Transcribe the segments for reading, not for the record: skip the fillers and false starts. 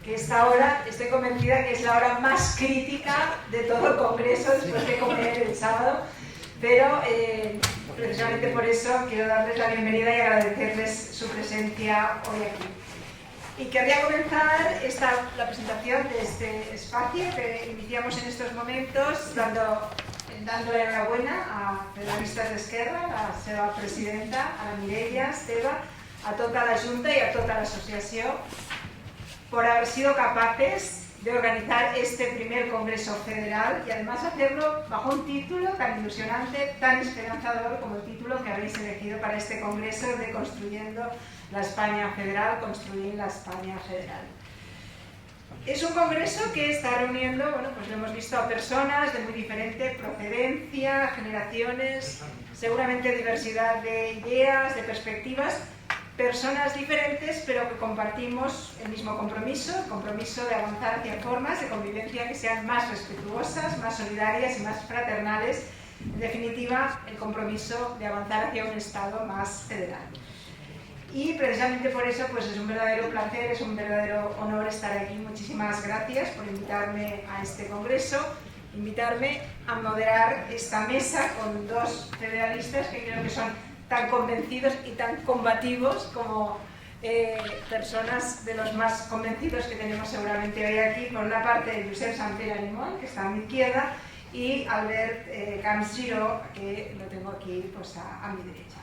que esta hora, estoy convencida que es la hora más crítica de todo el Congreso después de comer el sábado, pero precisamente por eso quiero darles la bienvenida y agradecerles su presencia hoy aquí. Y querría comenzar la presentación de este espacio que iniciamos en estos momentos dándole enhorabuena a Federalistas d'Esquerra, a la seva presidenta, a la Mireia Esteve, a tota la Junta y a toda la asociación por haber sido capaces de organizar este primer Congreso Federal y además hacerlo bajo un título tan ilusionante, tan esperanzador como el título que habéis elegido para este Congreso de Construyendo la España Federal, Construir la España Federal. Es un congreso que está reuniendo, bueno, pues lo hemos visto, a personas de muy diferente procedencia, generaciones, seguramente diversidad de ideas, de perspectivas, personas diferentes, pero que compartimos el mismo compromiso, el compromiso de avanzar hacia formas de convivencia que sean más respetuosas, más solidarias y más fraternales. En definitiva, el compromiso de avanzar hacia un Estado más federal. Y precisamente por eso pues es un verdadero placer, es un verdadero honor estar aquí. Muchísimas gracias por invitarme a este congreso, invitarme a moderar esta mesa con dos federalistas que creo que son tan convencidos y tan combativos como personas de los más convencidos que tenemos seguramente hoy aquí. Por una parte, Josep Santella Limón, que está a mi izquierda, y Albert Camps Giró, que lo tengo aquí pues, a mi derecha.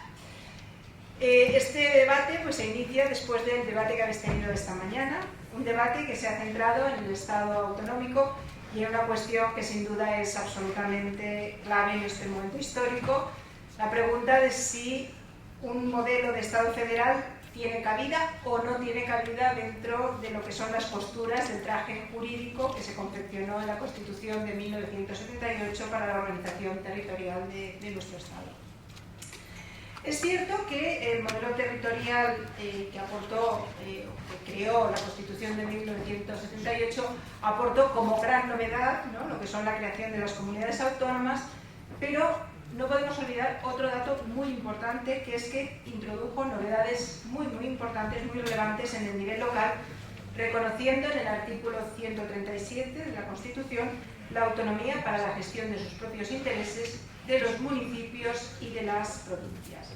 Este debate pues, se inicia después del debate que habéis tenido esta mañana, un debate que se ha centrado en el Estado autonómico y en una cuestión que sin duda es absolutamente clave en este momento histórico, la pregunta de si un modelo de Estado federal tiene cabida o no tiene cabida dentro de lo que son las posturas del traje jurídico que se confeccionó en la Constitución de 1978 para la organización territorial de nuestro Estado. Es cierto que el modelo territorial que creó la Constitución de 1978 aportó como gran novedad, ¿no?, lo que son la creación de las comunidades autónomas, pero no podemos olvidar otro dato muy importante, que es que introdujo novedades muy importantes, muy relevantes en el nivel local, reconociendo en el artículo 137 de la Constitución la autonomía para la gestión de sus propios intereses de los municipios y de las provincias.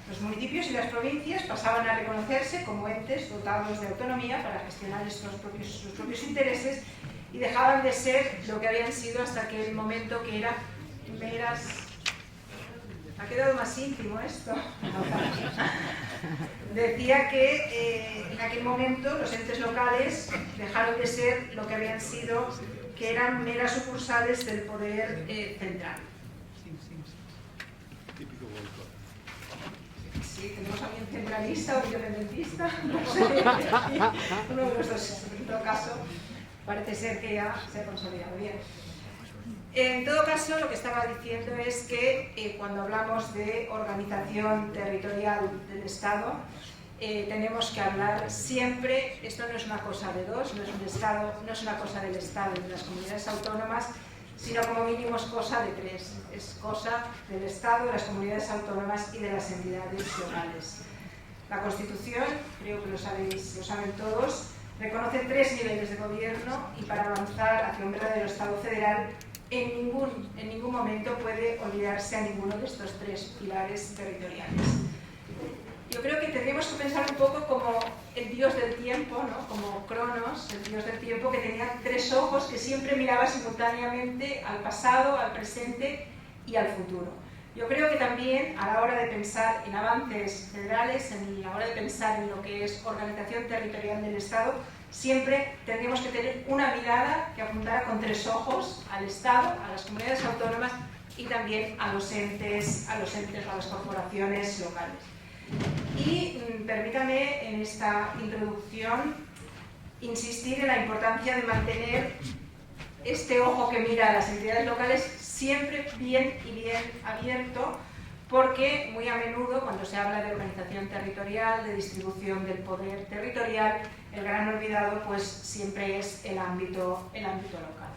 Los municipios y las provincias pasaban a reconocerse como entes dotados de autonomía para gestionar sus propios intereses y dejaban de ser lo que habían sido hasta aquel momento, que eran meras... Ha quedado más íntimo esto. Decía que en aquel momento los entes locales dejaron de ser lo que habían sido, que eran meras sucursales del poder central. Sí, tenemos a alguien centralista o independentista, no sé, uno de los dos, en todo caso, parece ser que ya se ha consolidado bien. En todo caso, lo que estaba diciendo es que cuando hablamos de organización territorial del Estado, tenemos que hablar siempre, esto no es una cosa de dos, no es un Estado, no es una cosa del Estado y de las comunidades autónomas, sino como mínimo es cosa de tres, es cosa del Estado, de las comunidades autónomas y de las entidades locales. La Constitución, creo que lo saben todos, reconoce tres niveles de gobierno y para avanzar hacia un verdadero Estado federal en ningún momento puede olvidarse a ninguno de estos tres pilares territoriales. Yo creo que tendríamos que pensar un poco como el dios del tiempo, ¿no?, como Cronos, el dios del tiempo, que tenía tres ojos que siempre miraba simultáneamente al pasado, al presente y al futuro. Yo creo que también a la hora de pensar en avances federales, en la hora de pensar en lo que es organización territorial del Estado, siempre tendríamos que tener una mirada que apuntara con tres ojos al Estado, a las comunidades autónomas y también a los entes, a las corporaciones locales. Y permítame en esta introducción insistir en la importancia de mantener este ojo que mira a las entidades locales siempre bien abierto, porque muy a menudo cuando se habla de organización territorial, de distribución del poder territorial, el gran olvidado pues siempre es el ámbito local.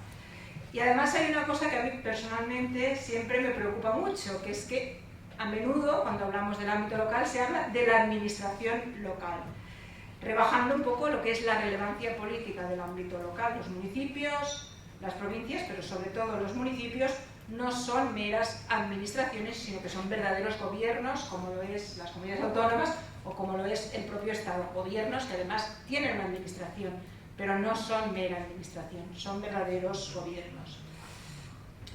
Y además hay una cosa que a mí personalmente siempre me preocupa mucho, que es que a menudo cuando hablamos del ámbito local se habla de la administración local. rebajando un poco lo que es la relevancia política del ámbito local. Los municipios, las provincias, pero sobre todo los municipios, no son meras administraciones, sino que son verdaderos gobiernos, como lo es las comunidades autónomas o como lo es el propio Estado. Gobiernos que además tienen una administración, pero no son mera administración, son verdaderos gobiernos.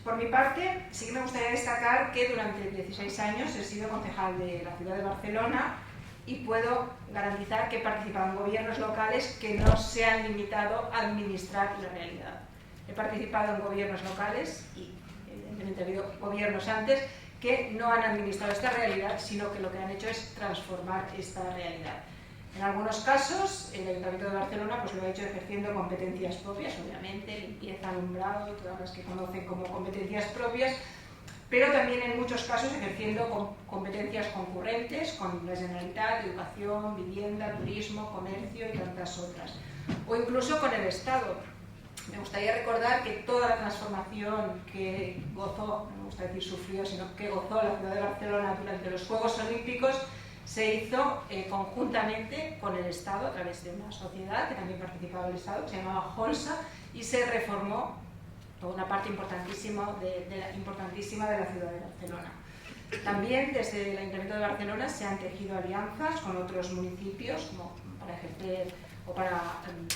Por mi parte, sí que me gustaría destacar que durante 16 años he sido concejal de la ciudad de Barcelona y puedo garantizar que he participado en gobiernos locales que no se han limitado a administrar la realidad. He participado en gobiernos locales y evidentemente ha habido gobiernos antes que no han administrado esta realidad, sino que lo que han hecho es transformar esta realidad. En algunos casos, el Ayuntamiento de Barcelona pues lo ha hecho ejerciendo competencias propias, obviamente, limpieza, alumbrado, todas las que conocen como competencias propias, pero también en muchos casos ejerciendo competencias concurrentes con la Generalitat, educación, vivienda, turismo, comercio y tantas otras. O incluso con el Estado. Me gustaría recordar que toda la transformación que gozó, no me gusta decir sufrió, sino que gozó la ciudad de Barcelona durante los Juegos Olímpicos se hizo conjuntamente con el Estado a través de una sociedad que también participaba el Estado, que se llamaba Holsa, y se reformó toda una parte importantísima de la ciudad de Barcelona. También desde el Ayuntamiento de Barcelona se han tejido alianzas con otros municipios como para ejercer o para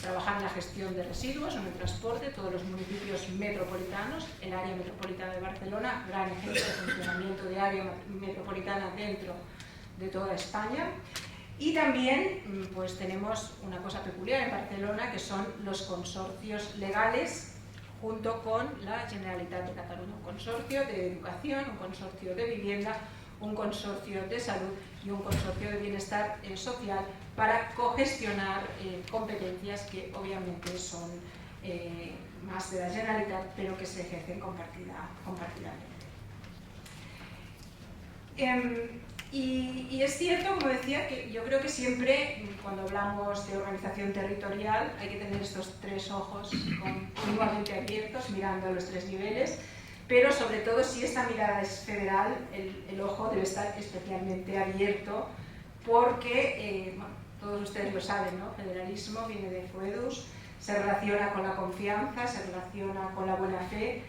trabajar en la gestión de residuos, en el transporte, todos los municipios metropolitanos, el área metropolitana de Barcelona, gran ejemplo de funcionamiento de área metropolitana dentro de toda España. Y también pues tenemos una cosa peculiar en Barcelona, que son los consorcios legales junto con la Generalitat de Cataluña, un consorcio de educación, un consorcio de vivienda, un consorcio de salud y un consorcio de bienestar social para cogestionar competencias que obviamente son más de la Generalitat, pero que se ejercen compartidamente. Y es cierto, como decía, que yo creo que siempre, cuando hablamos de organización territorial, hay que tener estos tres ojos continuamente abiertos, mirando a los tres niveles, pero sobre todo si esta mirada es federal, el ojo debe estar especialmente abierto, porque, bueno, todos ustedes lo saben, ¿no? Federalismo viene de foedus, se relaciona con la confianza, se relaciona con la buena fe.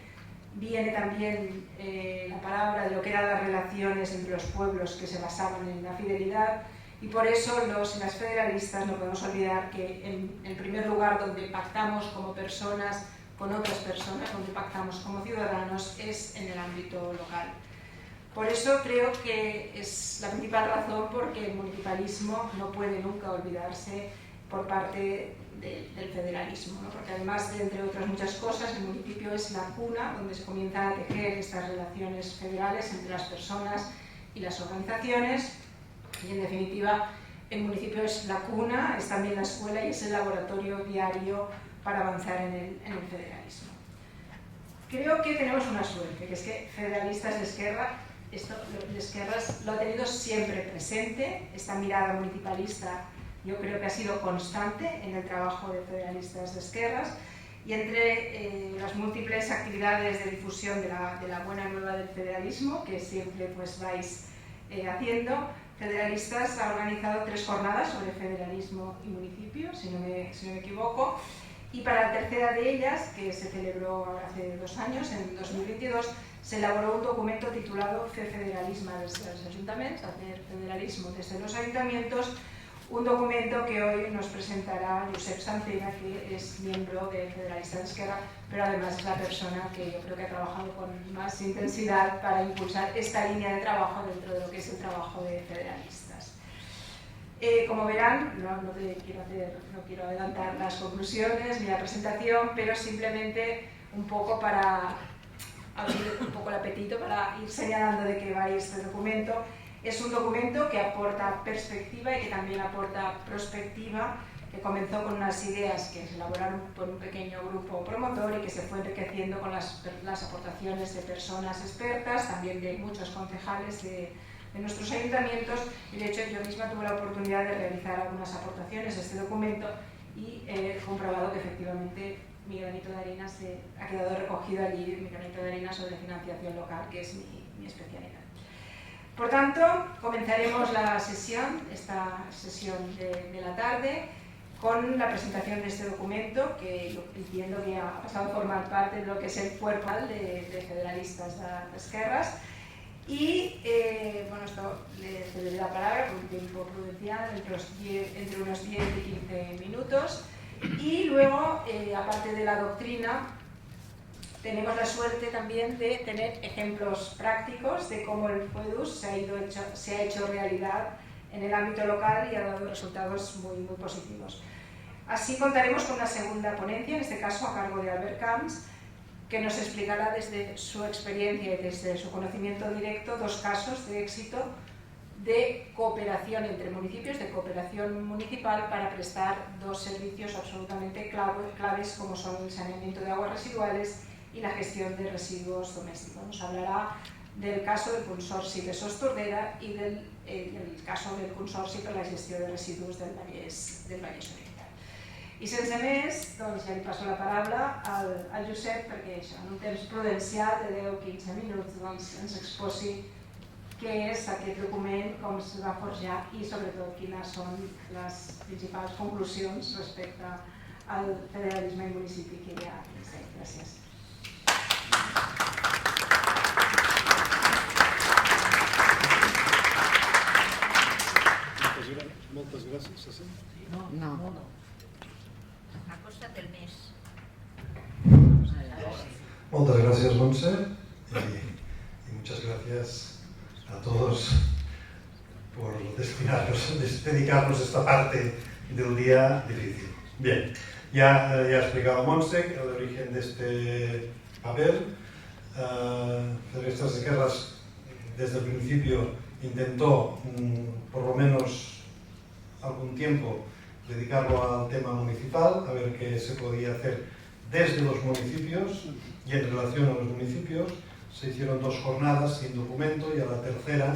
Viene también la palabra de lo que eran las relaciones entre los pueblos que se basaban en la fidelidad, y por eso los y las federalistas no podemos olvidar que en el primer lugar donde pactamos como personas con otras personas, donde pactamos como ciudadanos, es en el ámbito local. Por eso creo que es la principal razón porque el municipalismo no puede nunca olvidarse por parte del federalismo, ¿no? Porque además de, entre otras muchas cosas, el municipio es la cuna donde se comienzan a tejer estas relaciones federales entre las personas y las organizaciones, y en definitiva el municipio es la cuna, es también la escuela y es el laboratorio diario para avanzar en el federalismo. Creo que tenemos una suerte, que es que Federalistas de Esquerras lo ha tenido siempre presente, esta mirada municipalista. Yo creo que ha sido constante en el trabajo de Federalistas de Esquerras, y entre las múltiples actividades de difusión de la buena nueva del federalismo que siempre pues vais haciendo, Federalistas ha organizado 3 jornadas sobre federalismo y municipio, si no me equivoco, y para la tercera de ellas, que se celebró hace 2 años, en 2022, se elaboró un documento titulado Fer federalisme des dels ajuntaments, hacer federalismo desde los ayuntamientos, un documento que hoy nos presentará Josep Sancera, que es miembro de Federalistas de Esquerra, pero además es la persona que yo creo que ha trabajado con más intensidad para impulsar esta línea de trabajo dentro de lo que es el trabajo de federalistas. Como verán, no quiero adelantar las conclusiones ni la presentación, pero simplemente un poco para abrir un poco el apetito, para ir señalando de qué va este documento. Es un documento que aporta perspectiva y que también aporta prospectiva, que comenzó con unas ideas que se elaboraron por un pequeño grupo promotor y que se fue enriqueciendo con las aportaciones de personas expertas, también de muchos concejales de nuestros ayuntamientos, y de hecho yo misma tuve la oportunidad de realizar algunas aportaciones a este documento y he comprobado que efectivamente mi granito de arena ha quedado recogido allí, mi granito de arena sobre financiación local, que es mi especialidad. Por tanto, comenzaremos esta sesión de la tarde. con la presentación de este documento, que entiendo que ha pasado a formar parte de lo que es el cuerpo de federalistas d'esquerres. Y, bueno, esto le cederé la palabra por un tiempo prudencial, entre unos 10 y 15 minutos. Y luego, aparte de la doctrina, tenemos la suerte también de tener ejemplos prácticos de cómo el FOEDUS se ha hecho realidad en el ámbito local y ha dado resultados muy, muy positivos. Así contaremos con una segunda ponencia, en este caso a cargo de Albert Camps, que nos explicará desde su experiencia y desde su conocimiento directo 2 casos de éxito de cooperación entre municipios, de cooperación municipal para prestar 2 servicios absolutamente claves como son el saneamiento de aguas residuales y la gestión de residuos domésticos. Nos hablará del caso del Consorci de Sos Tordera y del caso del Consorci per la gestió de residus del Vallès Oriental. I sense més, doncs ja li passo la paraula al Josep perquè això, en un temps prudencial de 10-15 minuts doncs, ens exposi què és aquest document, com es va forjar i sobretot quines són les principals conclusions respecte al federalisme i municipi que hi ha. Gràcies. Moltes gràcies. No. Acosta't el mes. Muchas gracias, Montse, y muchas gracias a todos por dedicarnos esta parte del día difícil. Bien, ya ha explicado Montse el origen de este papel. Federalistas de Esquerras desde el principio intentó, por lo menos algún tiempo, dedicarlo al tema municipal, a ver qué se podía hacer desde los municipios, y en relación a los municipios se hicieron 2 jornadas sin documento, y a la tercera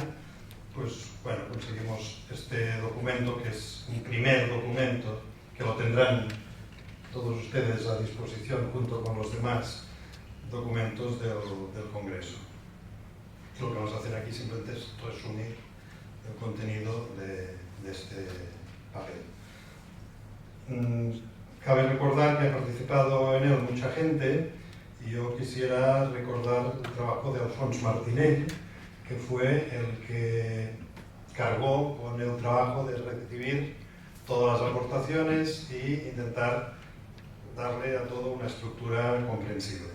pues bueno, conseguimos este documento, que es un primer documento que lo tendrán todos ustedes a disposición junto con los demás documentos del Congreso. Lo que vamos a hacer aquí simplemente es resumir el contenido de este papel. Cabe recordar que ha participado en él mucha gente, y yo quisiera recordar el trabajo de Alfons Martinell, que fue el que cargó con el trabajo de recibir todas las aportaciones y intentar darle a todo una estructura comprensible.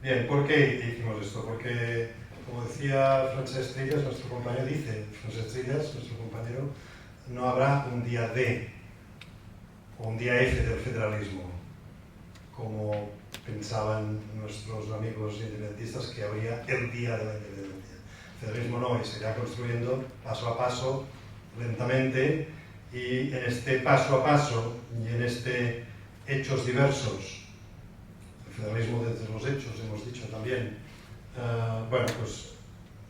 Bien, ¿por qué hicimos esto? Porque, como decía Francesc Trillas, nuestro compañero, no habrá un día D o un día F del federalismo, como pensaban nuestros amigos independentistas que habría el día de la independencia. El federalismo no, y se irá construyendo paso a paso, lentamente, y en este paso a paso y en este hechos diversos, el federalismo desde los hechos, hemos dicho también, bueno, pues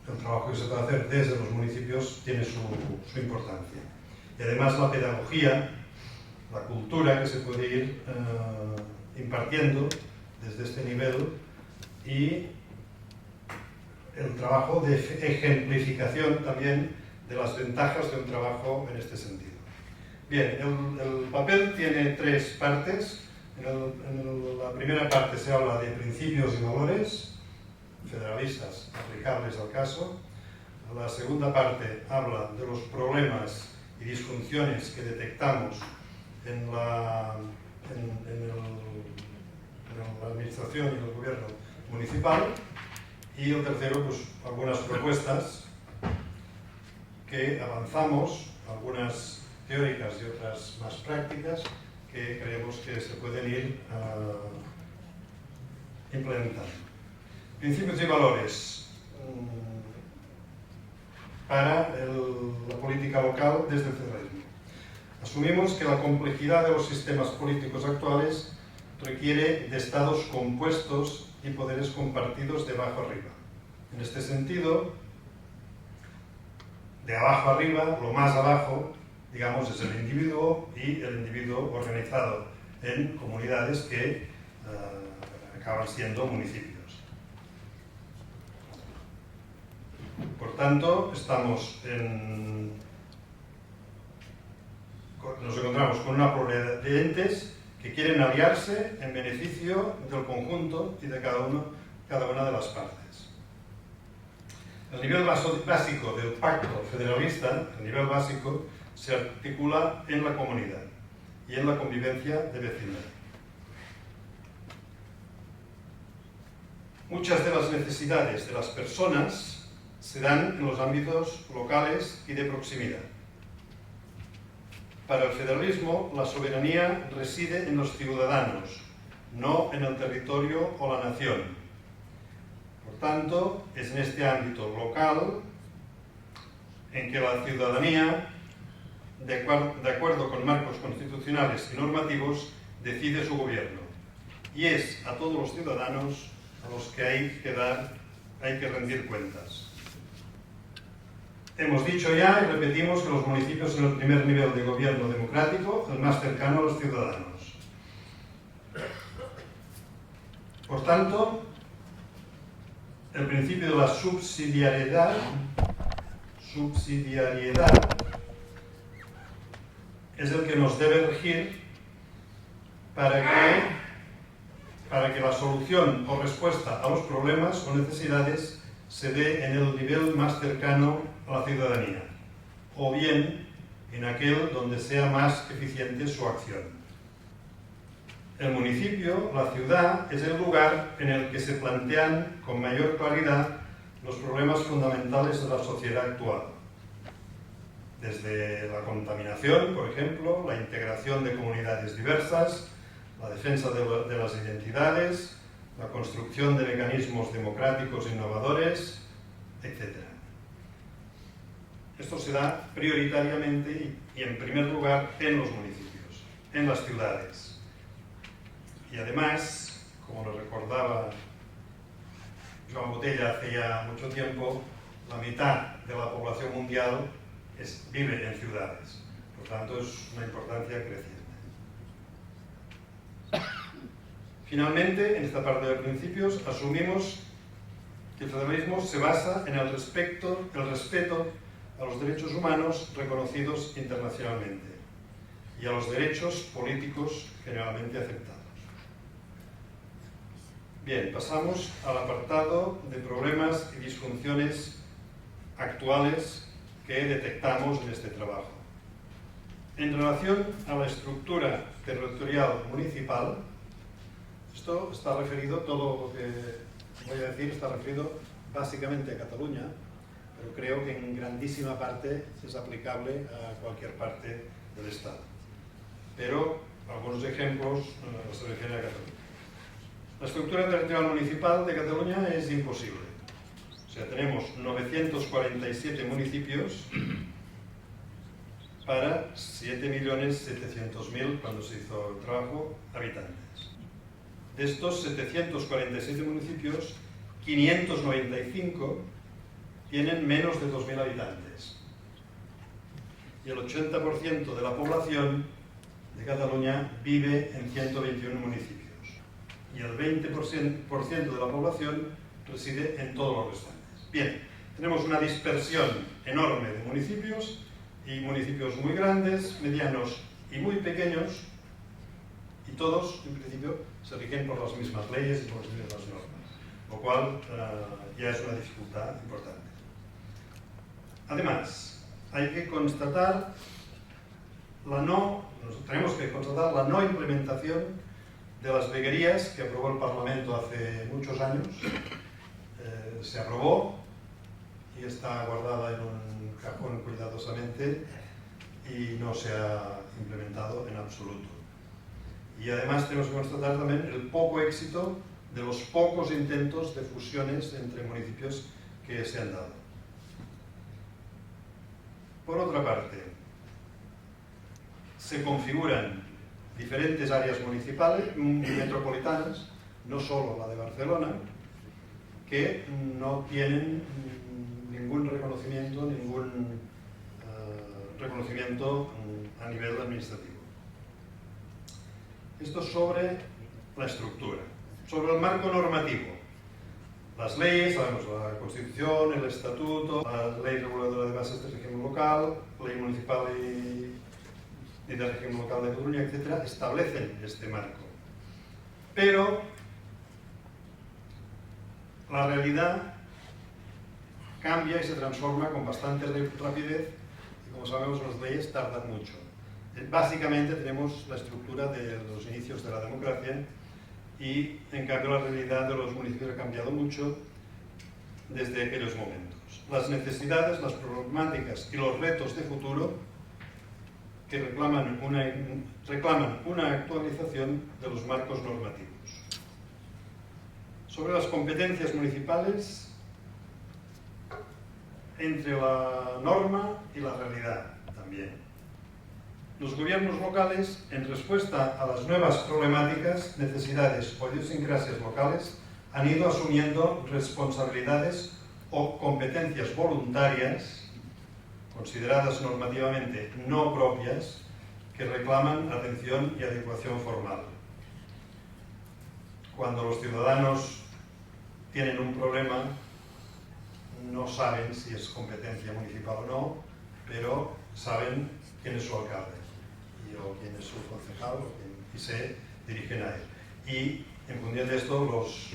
el trabajo que se puede hacer desde los municipios tiene su importancia. Y además la pedagogía, la cultura que se puede ir impartiendo desde este nivel, y el trabajo de ejemplificación también de las ventajas de un trabajo en este sentido. Bien, el papel tiene 3 partes. En la primera parte se habla de principios y valores federalistas aplicables al caso. La segunda parte habla de los problemas y disfunciones que detectamos en la administración y el gobierno municipal, y el tercero, pues algunas propuestas que avanzamos, algunas teóricas y otras más prácticas, que creemos que se pueden ir implementando. Principios y valores para la política local desde el federalismo. Asumimos que la complejidad de los sistemas políticos actuales requiere de estados compuestos y poderes compartidos de abajo arriba. En este sentido, de abajo arriba, lo más abajo, digamos, es el individuo, y el individuo organizado en comunidades que acaban siendo municipios. Por tanto, estamos en nos encontramos con una pluralidad de entes que quieren aliarse en beneficio del conjunto y de cada una de las partes. El nivel básico del pacto federalista, el nivel básico, se articula en la comunidad y en la convivencia de vecindad. Muchas de las necesidades de las personas se dan en los ámbitos locales y de proximidad. Para el federalismo, la soberanía reside en los ciudadanos, no en el territorio o la nación. Por tanto, es en este ámbito local en que la ciudadanía, de acuerdo con marcos constitucionales y normativos, decide su gobierno. Y es a todos los ciudadanos a los que hay que rendir cuentas. Hemos dicho ya y repetimos que los municipios son el primer nivel de gobierno democrático, el más cercano a los ciudadanos. Por tanto, el principio de la subsidiariedad es el que nos debe regir para que la solución o respuesta a los problemas o necesidades se dé en el nivel más cercano a la ciudadanía, o bien en aquel donde sea más eficiente su acción. El municipio, la ciudad, es el lugar en el que se plantean con mayor claridad los problemas fundamentales de la sociedad actual. Desde la contaminación, por ejemplo, la integración de comunidades diversas, la defensa de las identidades, la construcción de mecanismos democráticos innovadores, etc. Esto se da prioritariamente y en primer lugar en los municipios, en las ciudades. Y además, como lo recordaba Joan Botella hace ya mucho tiempo, la mitad de la población mundial vive en ciudades. Por tanto, es una importancia creciente. Finalmente, en esta parte de principios, asumimos que el federalismo se basa en el respeto a los derechos humanos reconocidos internacionalmente y a los derechos políticos generalmente aceptados. Bien, pasamos al apartado de problemas y disfunciones actuales que detectamos en este trabajo. En relación a la estructura territorial municipal, esto está referido, todo lo que voy a decir está referido básicamente a Cataluña, pero creo que en grandísima parte es aplicable a cualquier parte del Estado. Pero algunos ejemplos se refieren a Cataluña. La estructura territorial municipal de Cataluña es imposible. O sea, tenemos 947 municipios para 7.700.000, cuando se hizo el trabajo, habitantes. De estos 747 municipios, 595 tienen menos de 2.000 habitantes. Y el 80% de la población de Cataluña vive en 121 municipios. Y el 20% de la población reside en todos los restantes. Bien, tenemos una dispersión enorme de municipios, y municipios muy grandes, medianos y muy pequeños, y todos, en principio, se rigen por las mismas leyes y por las mismas normas, lo cual ya es una dificultad importante. Además, hay que constatar tenemos que constatar la no implementación de las veguerías que aprobó el Parlamento hace muchos años. Se aprobó y está guardada en un cajón cuidadosamente y no se ha implementado en absoluto. Y además tenemos que constatar también el poco éxito de los pocos intentos de fusiones entre municipios que se han dado. Por otra parte, se configuran diferentes áreas municipales, metropolitanas, no solo la de Barcelona, que no tienen ningún reconocimiento a nivel administrativo. Esto sobre la estructura. Sobre el marco normativo. Las leyes, sabemos, la Constitución, el Estatuto, la Ley Reguladora de Bases de Régimen Local, Ley Municipal ni del régimen local de Cataluña, etc., establecen este marco. Pero la realidad cambia y se transforma con bastante rapidez y, como sabemos, las leyes tardan mucho. Básicamente tenemos la estructura de los inicios de la democracia y, en cambio, la realidad de los municipios ha cambiado mucho desde aquellos momentos. Las necesidades, las problemáticas y los retos de futuro que reclaman una actualización de los marcos normativos. Sobre las competencias municipales, entre la norma y la realidad también. Los gobiernos locales, en respuesta a las nuevas problemáticas, necesidades o idiosincrasias locales, han ido asumiendo responsabilidades o competencias voluntarias, consideradas normativamente no propias, que reclaman atención y adecuación formal. Cuando los ciudadanos tienen un problema, no saben si es competencia municipal o no, pero saben quién es su alcalde o quién es su concejal y se dirigen a él. Y en función de esto, los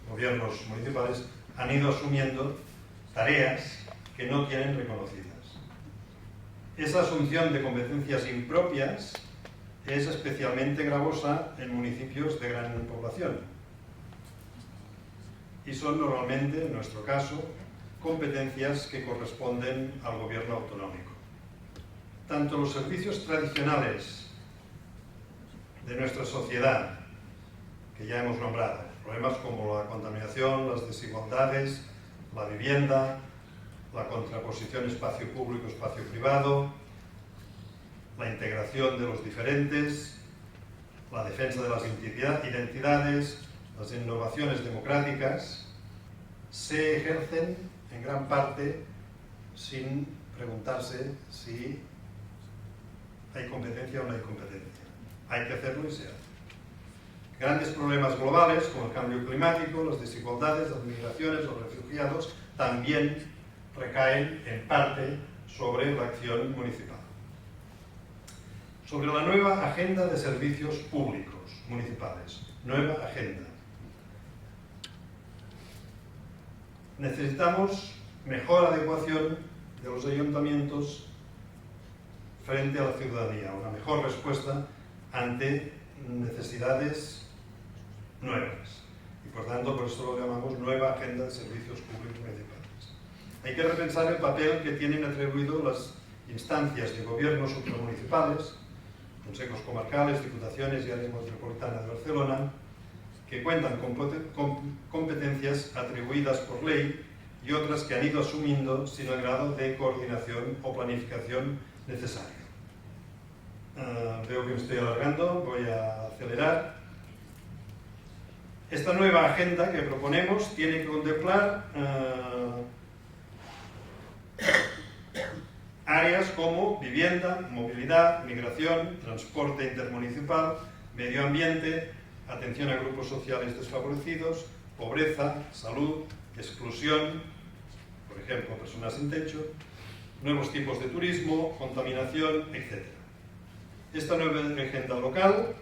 gobiernos municipales han ido asumiendo tareas que no tienen reconocidas. Esa asunción de competencias impropias es especialmente gravosa en municipios de gran población y son normalmente, en nuestro caso, competencias que corresponden al gobierno autonómico. Tanto los servicios tradicionales de nuestra sociedad, que ya hemos nombrado, problemas como la contaminación, las desigualdades, la vivienda, la contraposición espacio público-espacio privado, la integración de los diferentes, la defensa de las identidades, las innovaciones democráticas, se ejercen en gran parte sin preguntarse si hay competencia o no hay competencia. Hay que hacerlo y se hace. Grandes problemas globales como el cambio climático, las desigualdades, las migraciones, los refugiados, también recaen en parte sobre la acción municipal. Sobre la nueva agenda de servicios públicos municipales. Nueva agenda. Necesitamos mejor adecuación de los ayuntamientos frente a la ciudadanía, una mejor respuesta ante necesidades nuevas. Y por tanto, por eso lo llamamos nueva agenda de servicios públicos municipales. Hay que repensar el papel que tienen atribuido las instancias de gobierno supramunicipales, consejos comarcales, diputaciones y área metropolitana de Barcelona, que cuentan con competencias atribuidas por ley y otras que han ido asumiendo sin el grado de coordinación o planificación necesario. Veo que me estoy alargando, voy a acelerar. Esta nueva agenda que proponemos tiene que contemplar áreas como vivienda, movilidad, migración, transporte intermunicipal, medio ambiente, atención a grupos sociales desfavorecidos, pobreza, salud, exclusión, por ejemplo, personas sin techo, nuevos tipos de turismo, contaminación, etc. Esta nueva agenda local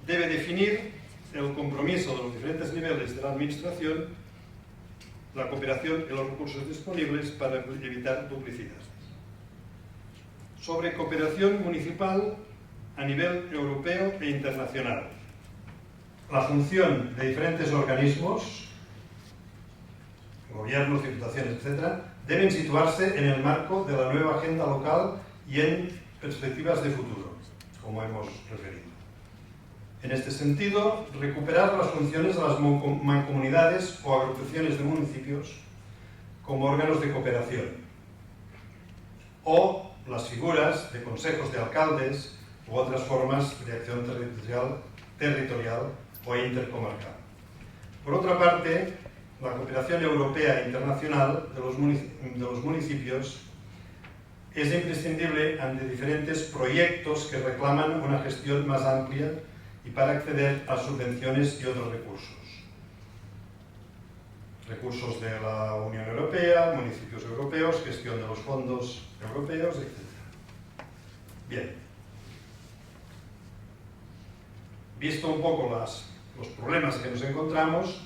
debe definir el compromiso de los diferentes niveles de la administración, la cooperación y los recursos disponibles para evitar duplicidades. Sobre cooperación municipal a nivel europeo e internacional. La función de diferentes organismos, gobiernos, diputaciones, etc., deben situarse en el marco de la nueva agenda local y en perspectivas de futuro, como hemos referido. En este sentido, recuperar las funciones de las mancomunidades o agrupaciones de municipios como órganos de cooperación, o las figuras de consejos de alcaldes u otras formas de acción territorial o intercomarcal. Por otra parte, la cooperación europea e internacional de los municipios es imprescindible ante diferentes proyectos que reclaman una gestión más amplia y para acceder a subvenciones y otros recursos. Recursos de la Unión Europea, municipios europeos, gestión de los fondos europeos, etc. Bien, Visto un poco los problemas que nos encontramos,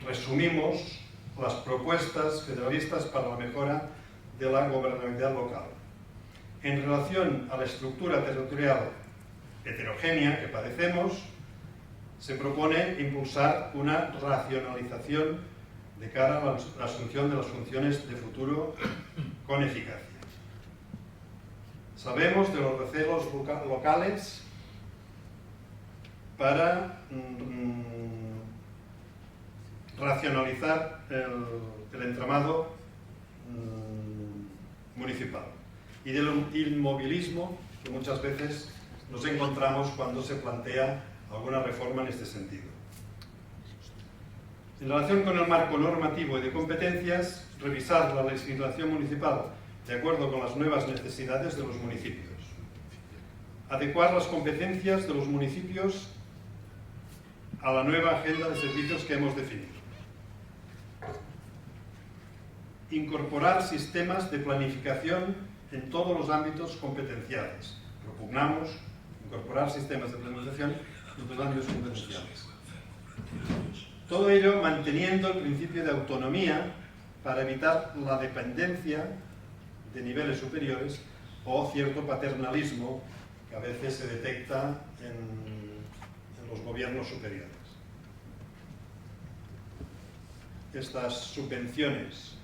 resumimos las propuestas federalistas para la mejora de la gobernabilidad local. En relación a la estructura territorial heterogénea que padecemos, se propone impulsar una racionalización de cara a la asunción de las funciones de futuro con eficacia. Sabemos de los recelos locales para racionalizar el entramado municipal y del inmovilismo que muchas veces nos encontramos cuando se plantea alguna reforma en este sentido. En relación con el marco normativo y de competencias, revisar la legislación municipal de acuerdo con las nuevas necesidades de los municipios. Adecuar las competencias de los municipios a la nueva agenda de servicios que hemos definido. Incorporar sistemas de planificación en todos los ámbitos competenciales. Propugnamos incorporar sistemas de planificación en todos los ámbitos competenciales. Todo ello manteniendo el principio de autonomía para evitar la dependencia de niveles superiores o cierto paternalismo que a veces se detecta en los gobiernos superiores. Estas subvenciones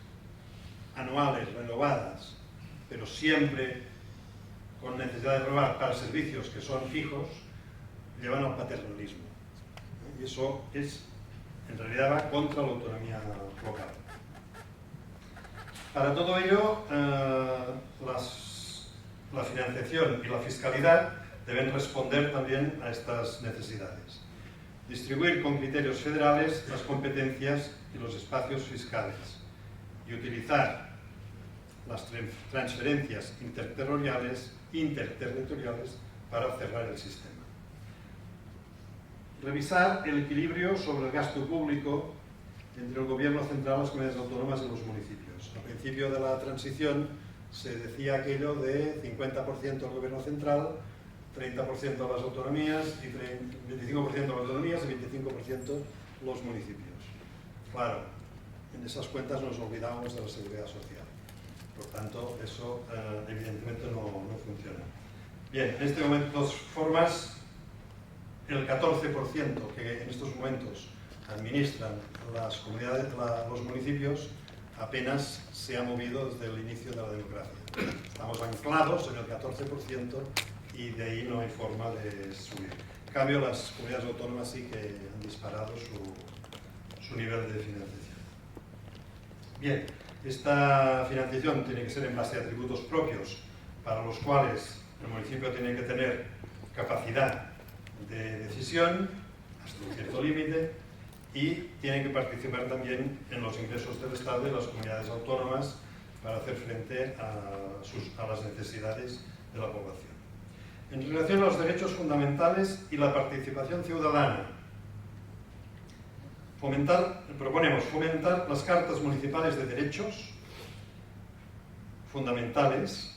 anuales renovadas, pero siempre con necesidad de renovar para servicios que son fijos, llevan al paternalismo. Y eso en realidad va contra la autonomía local. Para todo ello, la financiación y la fiscalidad deben responder también a estas necesidades. Distribuir con criterios federales las competencias y los espacios fiscales y utilizar las transferencias interterritoriales para cerrar el sistema. Revisar el equilibrio sobre el gasto público entre el gobierno central, las comunidades autónomas y los municipios. Al principio de la transición se decía aquello de 50% al gobierno central, 30% a las autonomías, y 25% a las autonomías y 25% los municipios. Claro, en esas cuentas nos olvidamos de la seguridad social. Por tanto, eso evidentemente no funciona. Bien, en este momento, de todas formas, el 14% que en estos momentos administran las comunidades, los municipios, apenas se ha movido desde el inicio de la democracia. Estamos anclados en el 14% y de ahí no hay forma de subir. En cambio, las comunidades autónomas sí que han disparado su nivel de financiación. Bien, esta financiación tiene que ser en base a atributos propios, para los cuales el municipio tiene que tener capacidad de decisión hasta un cierto límite y tiene que participar también en los ingresos del Estado y de las comunidades autónomas para hacer frente a las necesidades de la población. En relación a los derechos fundamentales y la participación ciudadana, proponemos fomentar las cartas municipales de derechos fundamentales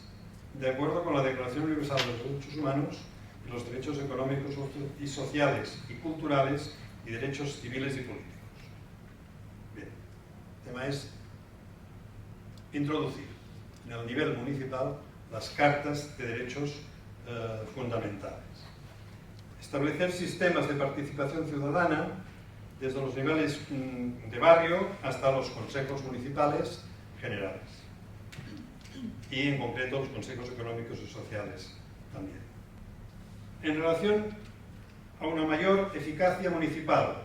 de acuerdo con la Declaración Universal de los Derechos Humanos y los derechos económicos y sociales y culturales y derechos civiles y políticos. Bien, el tema es introducir en el nivel municipal las cartas de derechos fundamentales. Establecer sistemas de participación ciudadana desde los niveles de barrio hasta los consejos municipales generales y en concreto los consejos económicos y sociales también. En relación a una mayor eficacia municipal,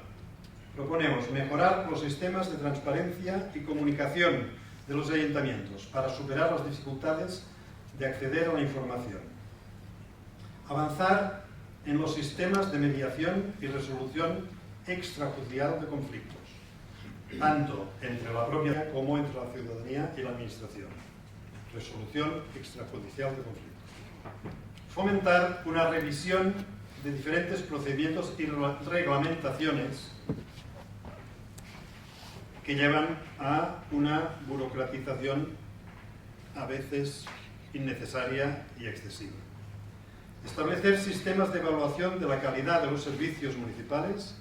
proponemos mejorar los sistemas de transparencia y comunicación de los ayuntamientos para superar las dificultades de acceder a la información. Avanzar en los sistemas de mediación y resolución extrajudicial de conflictos, tanto entre la propia como entre la ciudadanía y la administración. Resolución extrajudicial de conflictos. Fomentar una revisión de diferentes procedimientos y reglamentaciones que llevan a una burocratización a veces innecesaria y excesiva. Establecer sistemas de evaluación de la calidad de los servicios municipales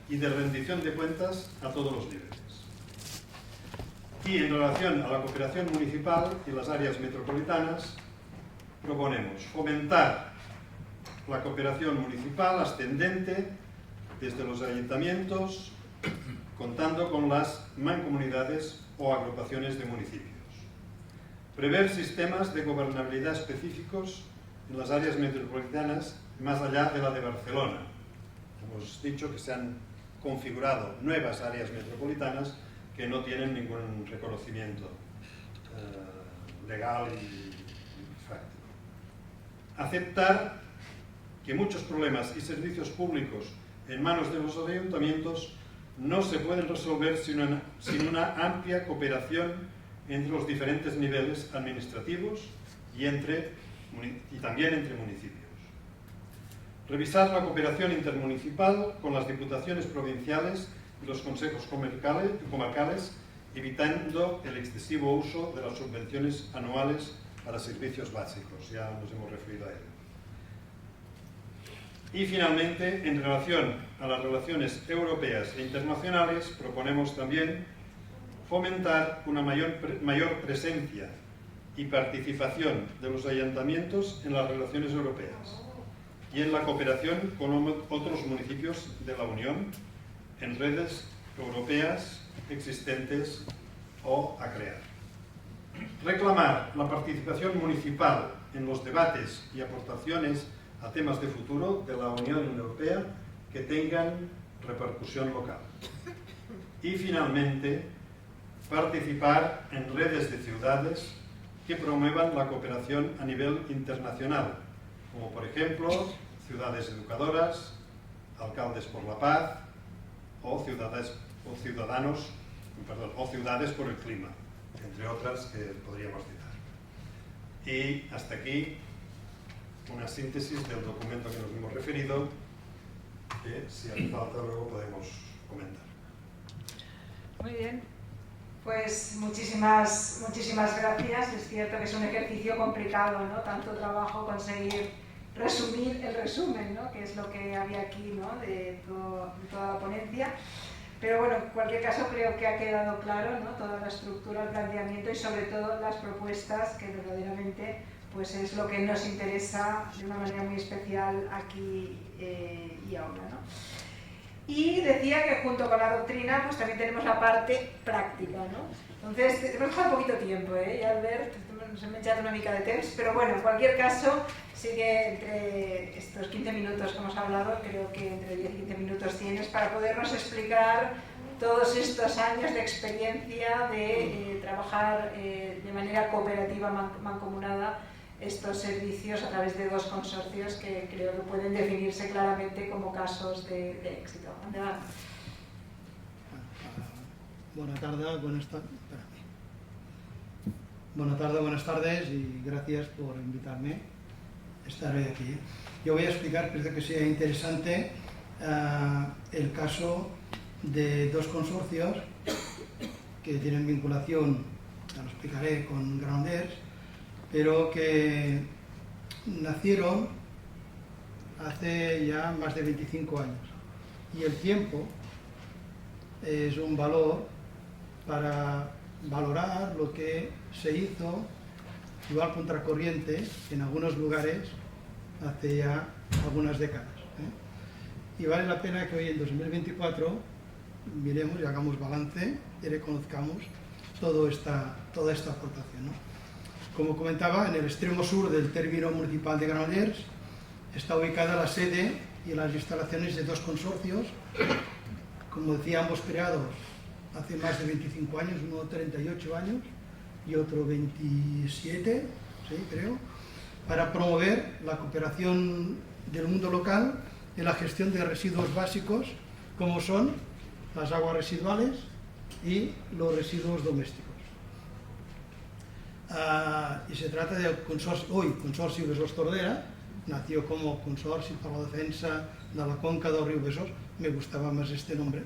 y de rendición de cuentas a todos los niveles. Y en relación a la cooperación municipal y las áreas metropolitanas, proponemos fomentar la cooperación municipal ascendente desde los ayuntamientos, contando con las mancomunidades o agrupaciones de municipios. Prever sistemas de gobernabilidad específicos en las áreas metropolitanas más allá de la de Barcelona. Hemos dicho que se han configurado nuevas áreas metropolitanas que no tienen ningún reconocimiento legal y práctico. Aceptar que muchos problemas y servicios públicos en manos de los ayuntamientos no se pueden resolver sin una amplia cooperación entre los diferentes niveles administrativos y también entre municipios. Revisar la cooperación intermunicipal con las diputaciones provinciales y los consejos comarcales, evitando el excesivo uso de las subvenciones anuales para servicios básicos. Ya nos hemos referido a ello. Y finalmente, en relación a las relaciones europeas e internacionales, proponemos también fomentar una mayor presencia y participación de los ayuntamientos en las relaciones europeas y en la cooperación con otros municipios de la Unión en redes europeas existentes o a crear. Reclamar la participación municipal en los debates y aportaciones a temas de futuro de la Unión Europea que tengan repercusión local. Y finalmente, participar en redes de ciudades que promuevan la cooperación a nivel internacional, como por ejemplo ciudades educadoras, alcaldes por la paz o ciudades por el clima, entre otras que podríamos citar. Y hasta aquí una síntesis del documento que nos hemos referido, que si hace falta luego podemos comentar. Muy bien, pues muchísimas gracias. Es cierto que es un ejercicio complicado, ¿no? Tanto trabajo conseguir resumir el resumen, ¿no? Que es lo que había aquí, ¿no? De toda la ponencia. Pero bueno, en cualquier caso creo que ha quedado claro, ¿no? Toda la estructura, el planteamiento y sobre todo las propuestas, que verdaderamente pues es lo que nos interesa de una manera muy especial aquí y ahora, ¿no? Y decía que junto con la doctrina pues también tenemos la parte práctica, ¿no? Entonces, hemos dejado poquito tiempo, ¿eh? Albert, nos hem echado una mica de temps, pero bueno, en cualquier caso, sí que entre estos 15 minutos que hemos hablado, creo que entre 10 y 15 minutos tienes para podernos explicar todos estos años de experiencia de trabajar de manera cooperativa, mancomunada, estos servicios a través de dos consorcios que creo que pueden definirse claramente como casos de éxito. Adelante. Buenas tardes y gracias por invitarme a estar hoy aquí. Yo voy a explicar, creo que sea interesante, el caso de dos consorcios que tienen vinculación, ya lo explicaré, con Granollers, pero que nacieron hace ya más de 25 años. Y el tiempo es un valor para valorar lo que se hizo igual contracorriente en algunos lugares hace ya algunas décadas, ¿eh? Y vale la pena que hoy en 2024 miremos y hagamos balance y reconozcamos toda esta aportación, ¿no? Como comentaba, en el extremo sur del término municipal de Granollers está ubicada la sede y las instalaciones de dos consorcios, como decía, ambos creados hace más de 25 años, uno 38 años y otro 27, sí, creo, para promover la cooperación del mundo local en la gestión de residuos básicos, como son las aguas residuales y los residuos domésticos. Y se trata del Consorcio Besòs Tordera, nació como Consorcio para la Defensa de la Conca del Río Besòs, me gustaba más este nombre,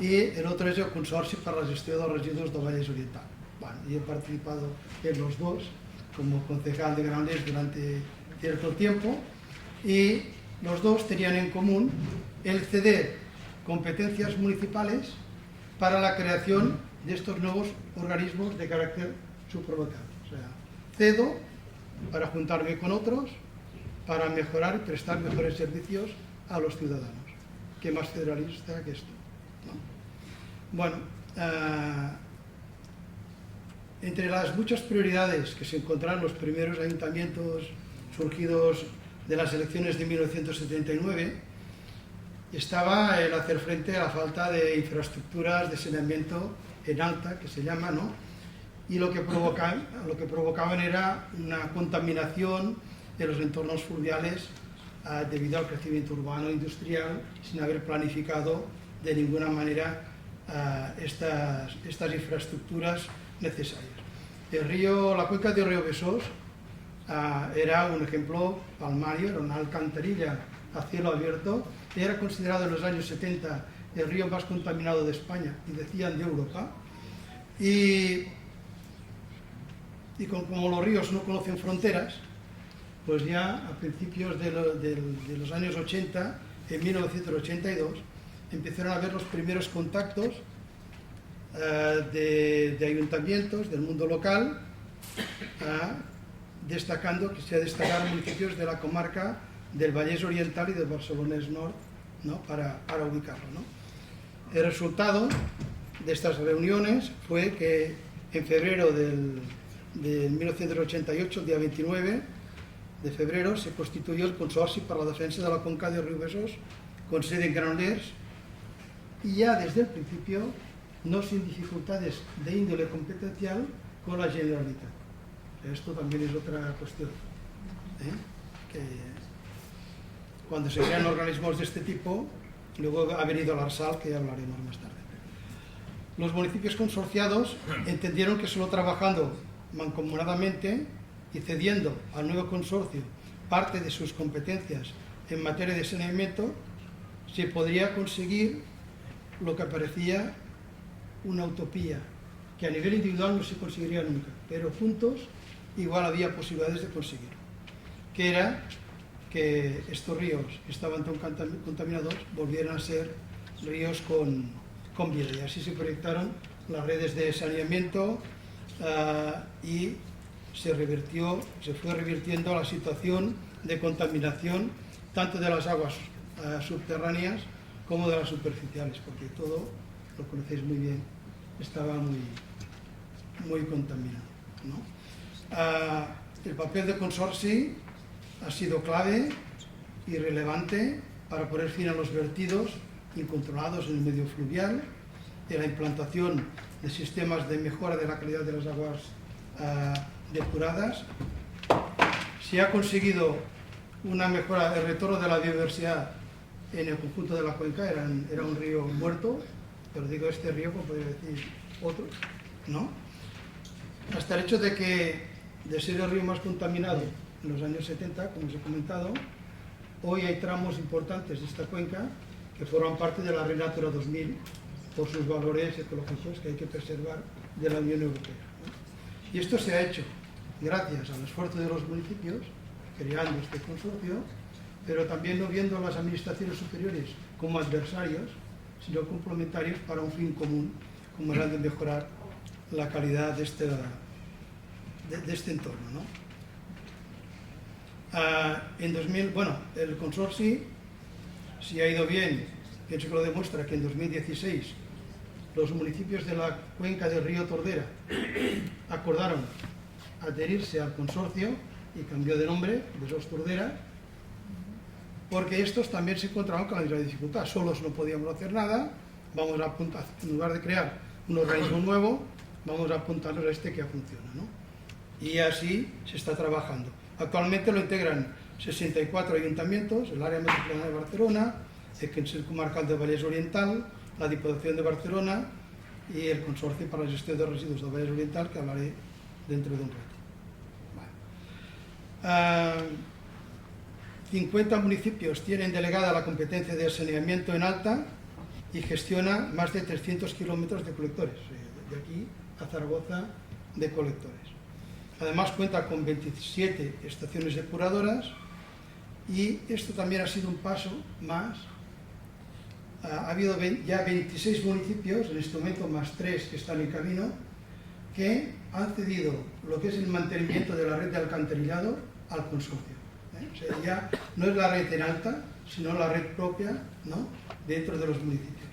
y el otro es el Consorcio para la Gestión de los Residuos del Vallès Oriental. Bueno, y he participado en los dos como concejal de Granollers durante cierto tiempo, y los dos tenían en común el ceder competencias municipales para la creación de estos nuevos organismos de carácter supralocal. O sea, cedo para juntarme con otros, para mejorar y prestar mejores servicios a los ciudadanos. ¿Qué más federalista que esto? ¿No? Bueno, entre las muchas prioridades que se encontraron los primeros ayuntamientos surgidos de las elecciones de 1979, estaba el hacer frente a la falta de infraestructuras de saneamiento en alta, que se llama, ¿no? Y lo que provocaban era una contaminación de los entornos fluviales debido al crecimiento urbano e industrial, sin haber planificado de ninguna manera estas infraestructuras necesarias. La cuenca del río Besós era un ejemplo palmario, era una alcantarilla a cielo abierto, y era considerado en los años 70 el río más contaminado de España, y decían de Europa. Y como los ríos no conocen fronteras, pues ya a principios de los años 80, en 1982, empezaron a haber los primeros contactos de ayuntamientos del mundo local, destacando que se destacaron municipios de la comarca del Vallès Oriental y del Barcelonès Nord, ¿no? para ubicarlo, ¿no? El resultado de estas reuniones fue que en febrero de 1988, el día 29 de febrero, se constituyó el Consorci para la Defensa de la Conca del Río Besós, con sede en Granollers, y ya desde el principio, no sin dificultades de índole competencial, con la Generalitat. Esto también es otra cuestión, que cuando se crean organismos de este tipo, luego ha venido el Arsal, que ya hablaremos más tarde. Los municipios consorciados entendieron que solo trabajando mancomunadamente y cediendo al nuevo consorcio parte de sus competencias en materia de saneamiento, se podría conseguir lo que parecía una utopía, que a nivel individual no se conseguiría nunca, pero juntos igual había posibilidades de conseguirlo, que era que estos ríos que estaban tan contaminados volvieran a ser ríos con vida, y así se proyectaron las redes de saneamiento y se fue revirtiendo la situación de contaminación tanto de las aguas subterráneas como de las superficiales, porque todo, lo conocéis muy bien, estaba muy contaminado, ¿no? El papel de consorci ha sido clave y relevante para poner fin a los vertidos incontrolados en el medio fluvial, en la implantación de sistemas de mejora de la calidad de las aguas depuradas. Se ha conseguido una mejora, el retorno de la biodiversidad en el conjunto de la cuenca. Era un río muerto, pero digo este río, como podría decir otros, ¿no? Hasta el hecho de ser el río más contaminado en los años 70, como os he comentado, hoy hay tramos importantes de esta cuenca que forman parte de la Red Natura 2000 por sus valores ecológicos que hay que preservar de la Unión Europea, ¿no? Y esto se ha hecho gracias al esfuerzo de los municipios, creando este consorcio, pero también no viendo a las administraciones superiores como adversarios, sino complementarios para un fin común, como era de mejorar la calidad de este entorno, ¿no? En 2000, bueno, el consorcio, si ha ido bien, pienso que lo demuestra que en 2016 los municipios de la cuenca del río Tordera acordaron adherirse al consorcio y cambió de nombre, Besós Tordera, porque estos también se encontraban con la misma dificultad. Solos no podíamos hacer nada, vamos a apuntar, en lugar de crear un organismo nuevo, vamos a apuntarnos a este que ya funciona, ¿no? Y así se está trabajando. Actualmente lo integran 64 ayuntamientos, el área metropolitana de Barcelona, el Consell Comarcal del Vallès Oriental, la Diputación de Barcelona y el Consorcio para la Gestión de Residuos del Vallès Oriental, que hablaré dentro de un rato. Bueno. 50 municipios tienen delegada la competencia de saneamiento en alta y gestiona más de 300 kilómetros de colectores, de aquí a Zaragoza, de colectores. Además cuenta con 27 estaciones depuradoras y esto también ha sido un paso más. Ha habido ya 26 municipios, en este momento más 3 que están en camino, que han cedido lo que es el mantenimiento de la red de alcantarillado al consorcio. O sea, ya no es la red en alta, sino la red propia, ¿no?, dentro de los municipios.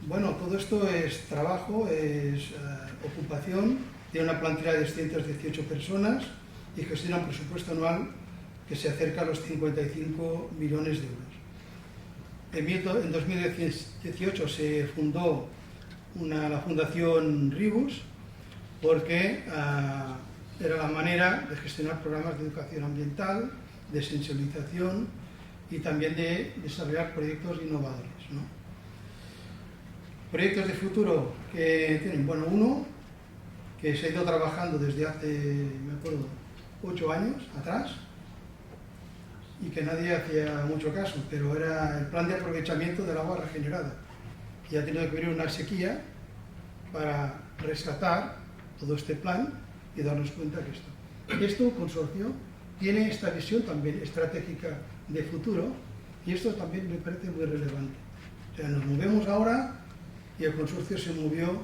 Bueno, todo esto es trabajo, es ocupación, tiene una plantilla de 218 personas y gestiona un presupuesto anual que se acerca a los 55 millones de euros. En 2018 se fundó la Fundación Ribus porque era la manera de gestionar programas de educación ambiental, de sensibilización y también de desarrollar proyectos innovadores, ¿no? Proyectos de futuro que tienen, bueno, uno que se ha ido trabajando desde hace, me acuerdo, 8 años atrás y que nadie hacía mucho caso, pero era el plan de aprovechamiento del agua regenerada. Y ha tenido que venir una sequía para rescatar todo este plan y darnos cuenta que esto consorcio tiene esta visión también estratégica de futuro y esto también me parece muy relevante. O sea, nos movemos ahora y el consorcio se movió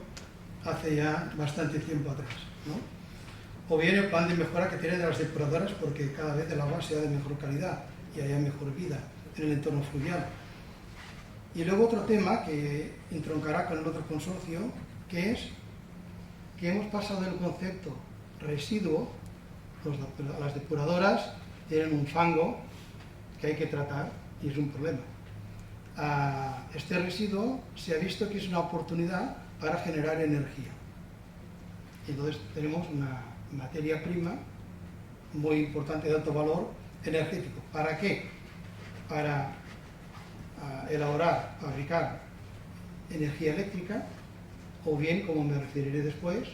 hace ya bastante tiempo atrás, ¿no? O bien el plan de mejora que tiene de las depuradoras porque cada vez el agua sea de mejor calidad y haya mejor vida en el entorno fluvial. Y luego otro tema que entroncará con el otro consorcio, que es que hemos pasado del concepto residuo. Las depuradoras tienen un fango que hay que tratar y es un problema. Este residuo se ha visto que es una oportunidad para generar energía. Entonces tenemos una materia prima muy importante de alto valor energético. ¿Para qué? Para elaborar, fabricar energía eléctrica o bien, como me referiré después,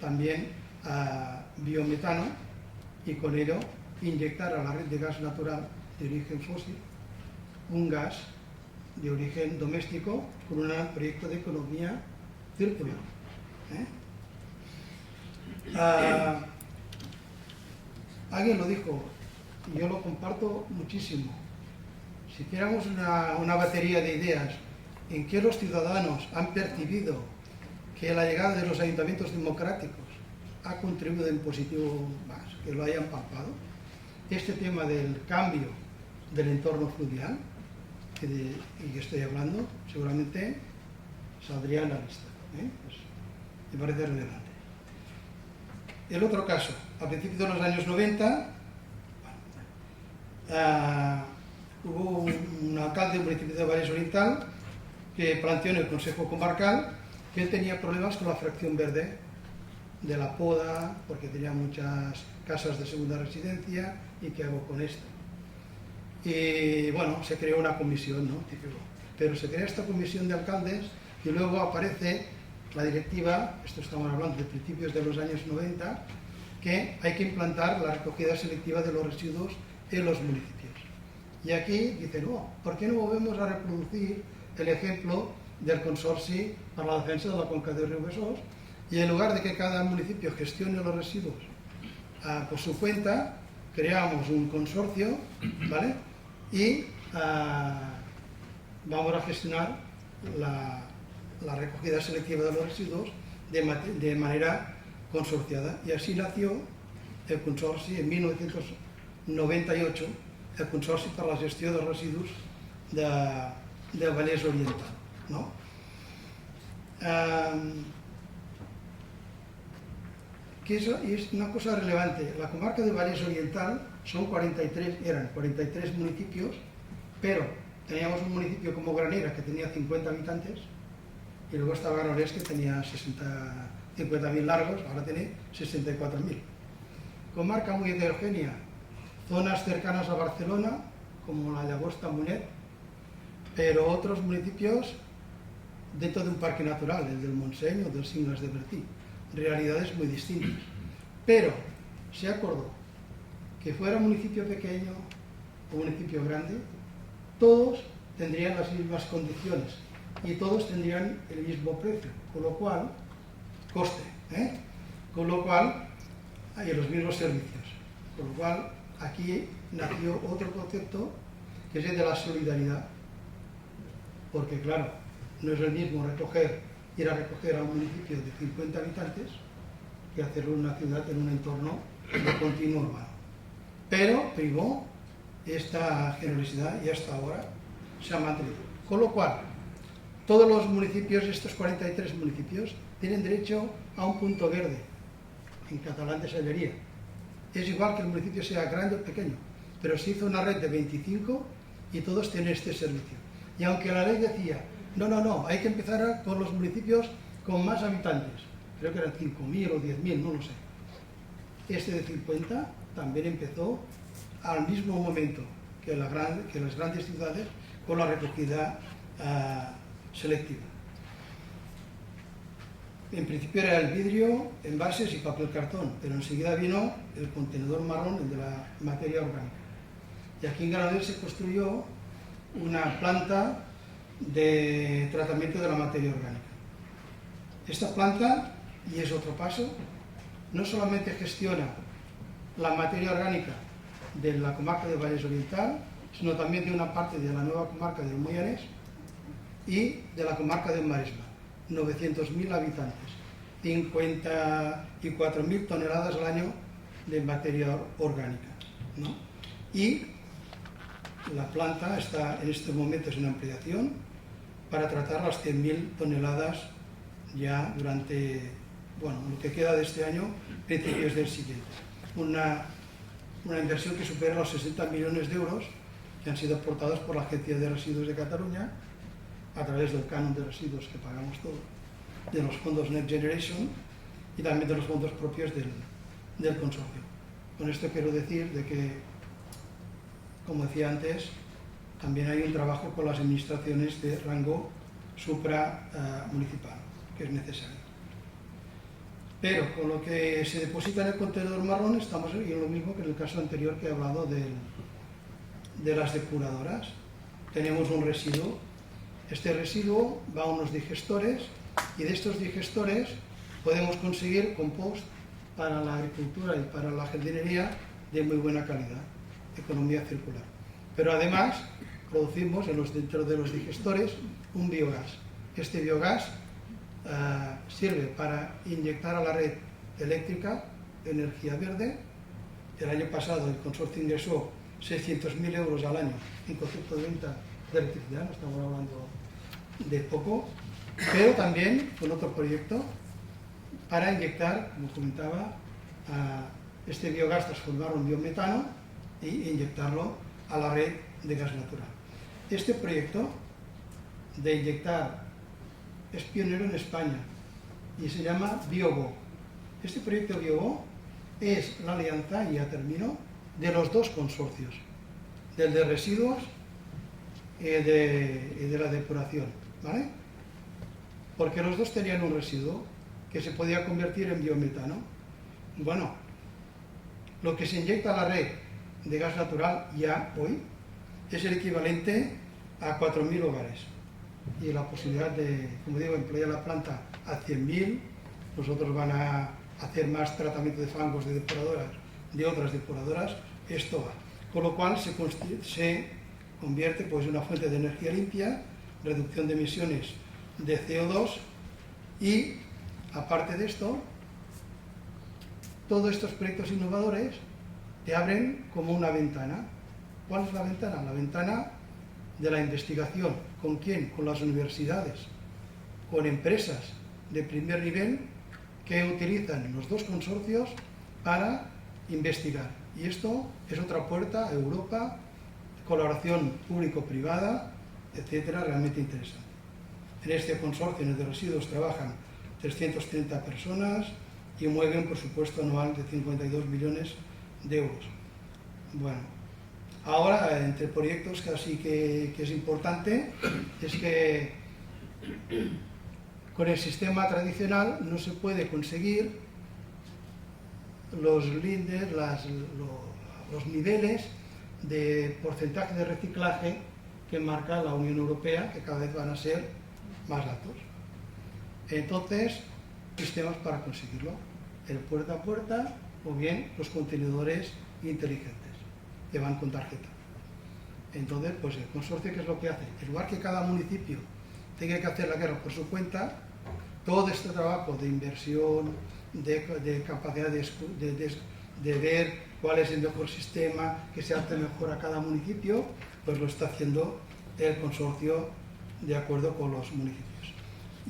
también a biometano y con ello inyectar a la red de gas natural de origen fósil un gas de origen doméstico con un proyecto de economía circular. Alguien lo dijo y yo lo comparto muchísimo. Si hiciéramos una batería de ideas en que los ciudadanos han percibido que la llegada de los ayuntamientos democráticos ha contribuido en positivo más, que lo hayan palpado, este tema del cambio del entorno fluvial, y que estoy hablando, seguramente saldría en la lista. Pues, me parece relevante. El otro caso, a principios de los años 90, hubo un alcalde de un municipio de Vallés Oriental que planteó en el Consejo Comarcal que él tenía problemas con la fracción verde de la poda, porque tenía muchas casas de segunda residencia, y qué hago con esto. Y bueno, se creó una comisión, ¿no? Pero se crea esta comisión de alcaldes y luego aparece la directiva, esto estamos hablando de principios de los años 90, que hay que implantar la recogida selectiva de los residuos en los municipios. Y aquí dicen, ¿por qué no volvemos a reproducir el ejemplo del Consorci para la Defensa de la Conca del Río Besós? Y en lugar de que cada municipio gestione los residuos por su cuenta, creamos un consorcio, ¿vale? Y vamos a gestionar la recogida selectiva de los residuos de manera consorciada. Y así nació el Consorci en 1998, el Consorci para la gestió dels residus del Vallès Oriental, ¿no? Que es una cosa relevante. La comarca del Vallès Oriental eran 43 municipios, pero teníamos un municipio como Granera que tenía 50 habitantes y luego estaba Granollers que tenía 50.000 largos, ahora tiene 64.000. Comarca muy heterogénea, zonas cercanas a Barcelona, como la Llagosta, Munet, pero otros municipios dentro de un parque natural, el del Montseny o del Cingles de Bertí, realidades muy distintas. Pero se acordó que fuera municipio pequeño o municipio grande, todos tendrían las mismas condiciones y todos tendrían el mismo precio, con lo cual coste, con lo cual hay los mismos servicios. Con lo cual aquí nació otro concepto que es el de la solidaridad, porque claro, no es el mismo ir a recoger a un municipio de 50 habitantes que hacerlo en una ciudad en un entorno de continuo urbano. Pero privó esta generosidad y hasta ahora se ha mantenido. Con lo cual, todos los municipios, estos 43 municipios, tienen derecho a un punto verde, en catalán de sellería. Es igual que el municipio sea grande o pequeño, pero se hizo una red de 25 y todos tienen este servicio. Y aunque la ley decía, no, hay que empezar con los municipios con más habitantes, creo que eran 5.000 o 10.000, no lo sé. Este de 50 también empezó al mismo momento que las grandes ciudades con la recogida selectiva. En principio era el vidrio, envases y papel cartón, pero enseguida vino el contenedor marrón, el de la materia orgánica. Y aquí en Granollers se construyó una planta de tratamiento de la materia orgánica. Esta planta, y es otro paso, no solamente gestiona la materia orgánica de la comarca del Vallès Oriental, sino también de una parte de la nueva comarca del Moianès y de la comarca del Maresme. 900.000 habitantes, 54.000 toneladas al año de materia orgánica, ¿no? Y la planta está en este momento en ampliación para tratar las 100.000 toneladas ya durante, lo que queda de este año, principios del siguiente. Una inversión que supera los 60 millones de euros que han sido aportados por la Agencia de Residuos de Cataluña a través del canon de residuos que pagamos todos, de los fondos Next Generation y también de los fondos propios del consorcio. Con esto quiero decir de que, como decía antes, también hay un trabajo con las administraciones de rango supramunicipal, que es necesario. Pero con lo que se deposita en el contenedor marrón estamos en lo mismo que en el caso anterior que he hablado de las depuradoras. Tenemos un residuo. Este residuo va a unos digestores y de estos digestores podemos conseguir compost para la agricultura y para la jardinería de muy buena calidad, economía circular. Pero además producimos dentro de los digestores un biogás. Este biogás sirve para inyectar a la red eléctrica energía verde. El año pasado el consorcio ingresó 600.000 euros al año en concepto de venta de electricidad, no estamos hablando de poco, pero también con otro proyecto para inyectar, como comentaba, este biogás, transformarlo en biometano e inyectarlo a la red de gas natural. Este proyecto de inyectar es pionero en España y se llama Biogo. Este proyecto Biogo es la alianza, y ya termino, de los dos consorcios, del de residuos y de la depuración, ¿vale? Porque los dos tenían un residuo que se podía convertir en biometano. Bueno, lo que se inyecta a la red de gas natural ya hoy es el equivalente a 4.000 hogares. Y la posibilidad de, como digo, emplear la planta a 100.000, nosotros van a hacer más tratamiento de fangos de depuradoras, de otras depuradoras, esto va. Con lo cual se convierte pues, en una fuente de energía limpia, reducción de emisiones de CO2 y, aparte de esto, todos estos proyectos innovadores te abren como una ventana. ¿Cuál es la ventana? La ventana de la investigación. ¿Con quién? Con las universidades, con empresas de primer nivel que utilizan los dos consorcios para investigar. Y esto es otra puerta a Europa, colaboración público-privada, etcétera, realmente interesante. En este consorcio, en el de residuos, trabajan 330 personas y mueven un presupuesto anual de 52 millones de euros. Bueno, ahora, entre proyectos casi que es importante, es que con el sistema tradicional no se puede conseguir los linders, los niveles de porcentaje de reciclaje que marca la Unión Europea, que cada vez van a ser más altos. Entonces, sistemas para conseguirlo, el puerta a puerta o bien los contenedores inteligentes que van con tarjeta. Entonces, pues el consorcio, ¿qué es lo que hace? En lugar que cada municipio tenga que hacer la guerra por su cuenta, todo este trabajo de inversión, de capacidad de ver cuál es el mejor sistema que se adapte mejor a cada municipio, pues lo está haciendo el consorcio de acuerdo con los municipios.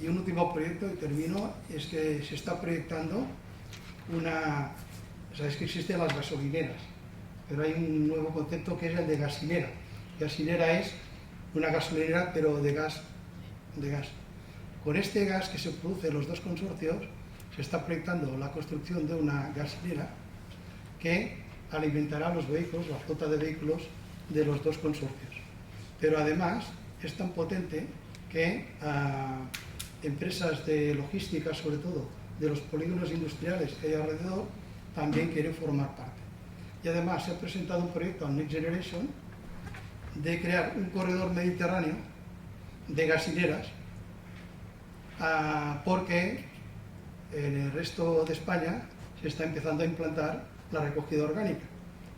Y un último proyecto, y termino, es que se está proyectando sabéis que existen las gasolineras, pero hay un nuevo concepto que es el de gasinera. Gasinera es una gasolinera, pero de gas. Con este gas que se produce en los dos consorcios, se está proyectando la construcción de una gasinera que alimentará los vehículos, la flota de vehículos de los dos consorcios. Pero además es tan potente que empresas de logística, sobre todo de los polígonos industriales que hay alrededor, también quieren formar parte. Y además se ha presentado un proyecto a Next Generation de crear un corredor mediterráneo de gasineras, porque en el resto de España se está empezando a implantar la recogida orgánica.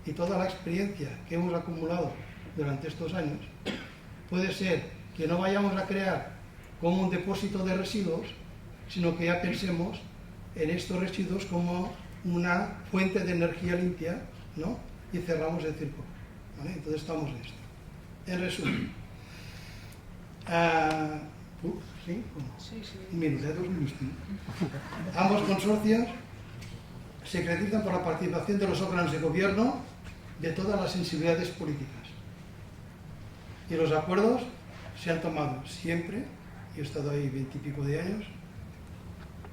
Y toda la experiencia que hemos acumulado durante estos años puede ser que no vayamos a crear como un depósito de residuos, sino que ya pensemos en estos residuos como una fuente de energía limpia, ¿no? Y cerramos el círculo, ¿vale? Entonces estamos en esto. En resumen, ¿sí? Un minuto, 2 minutos. Ambos consorcios se caracterizan por la participación de los órganos de gobierno de todas las sensibilidades políticas. Y los acuerdos se han tomado siempre, y he estado ahí 20 y pico de años,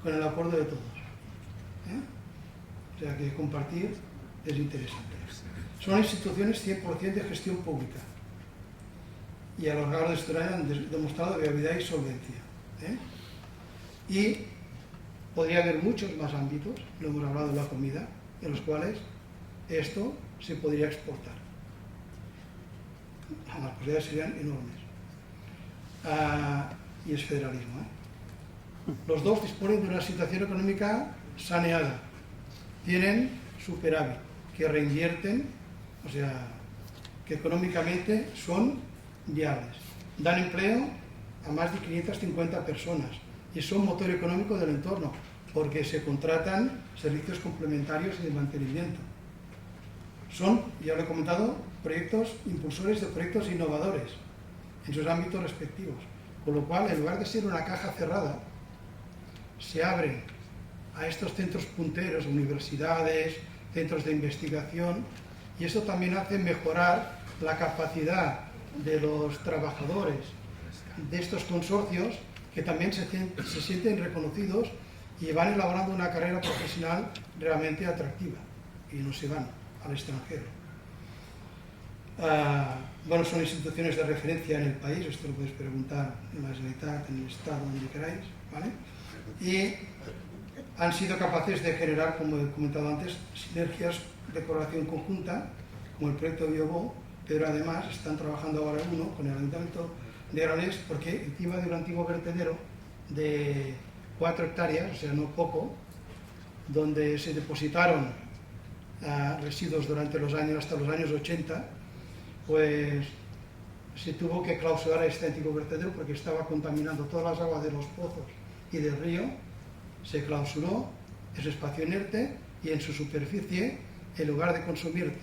con el acuerdo de todos. O sea que compartir es interesante. Son instituciones 100% de gestión pública. Y a lo largo de este año han demostrado viabilidad y solvencia. Y podría haber muchos más ámbitos, lo hemos hablado de la comida, en los cuales esto se podría exportar. Las posibilidades serían enormes. Y es federalismo. Los dos disponen de una situación económica saneada. Tienen superávit, que reinvierten, o sea, que económicamente son viables. Dan empleo a más de 550 personas y son motor económico del entorno, porque se contratan servicios complementarios y de mantenimiento. Son, ya lo he comentado, proyectos impulsores de proyectos innovadores en sus ámbitos respectivos, con lo cual, en lugar de ser una caja cerrada, se abren a estos centros punteros, universidades, centros de investigación, y eso también hace mejorar la capacidad de los trabajadores de estos consorcios, que también se sienten reconocidos y van elaborando una carrera profesional realmente atractiva y no se van al extranjero. Bueno, son instituciones de referencia en el país, esto lo podéis preguntar en la Generalitat, en el Estado, donde queráis, ¿vale? Y han sido capaces de generar, como he comentado antes, sinergias de colaboración conjunta, como el proyecto Biobó, pero además están trabajando ahora en uno con el Ayuntamiento de Granollers, porque encima de un antiguo vertedero de 4 hectáreas, o sea, no poco, donde se depositaron residuos durante los años, hasta los años 80, pues se tuvo que clausurar este antiguo vertedero porque estaba contaminando todas las aguas de los pozos y del río. Se clausuró, es espacio inerte, y en su superficie, en lugar de consumir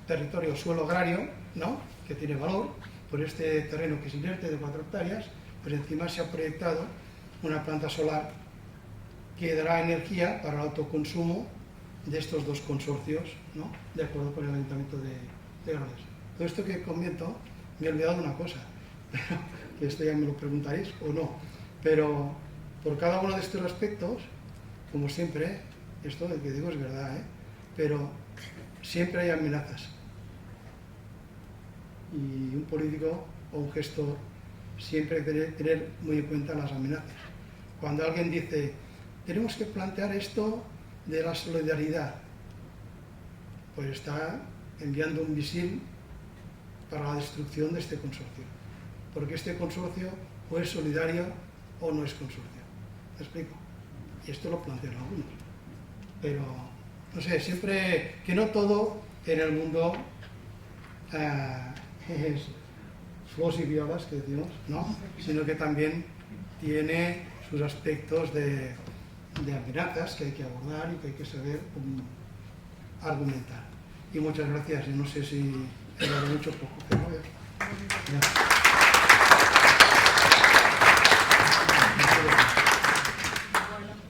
territorio, suelo agrario, ¿no?, que tiene valor, por este terreno que es inerte de 4 hectáreas, pues encima se ha proyectado una planta solar que dará energía para el autoconsumo de estos dos consorcios, ¿no?, de acuerdo con el Ayuntamiento de Granollers. Todo esto que comento, me he olvidado de una cosa, que esto ya me lo preguntaréis o no, pero por cada uno de estos aspectos, como siempre, esto de que digo es verdad, pero siempre hay amenazas. Y un político o un gestor siempre hay que tener muy en cuenta las amenazas. Cuando alguien dice, tenemos que plantear esto de la solidaridad, pues está enviando un misil para la destrucción de este consorcio. Porque este consorcio o es solidario o no es consorcio. ¿Me explico? y esto lo plantean algunos. Pero, no sé, siempre que no todo en el mundo es flores y violas, que decimos, ¿no? Sino que también tiene sus aspectos de amenazas que hay que abordar y que hay que saber argumentar. Y muchas gracias, y no sé si he dado mucho o poco, pero gracias.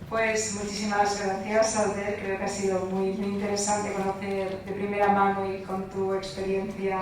Pues muchísimas gracias, Alder. Creo que ha sido muy interesante conocer de primera mano y con tu experiencia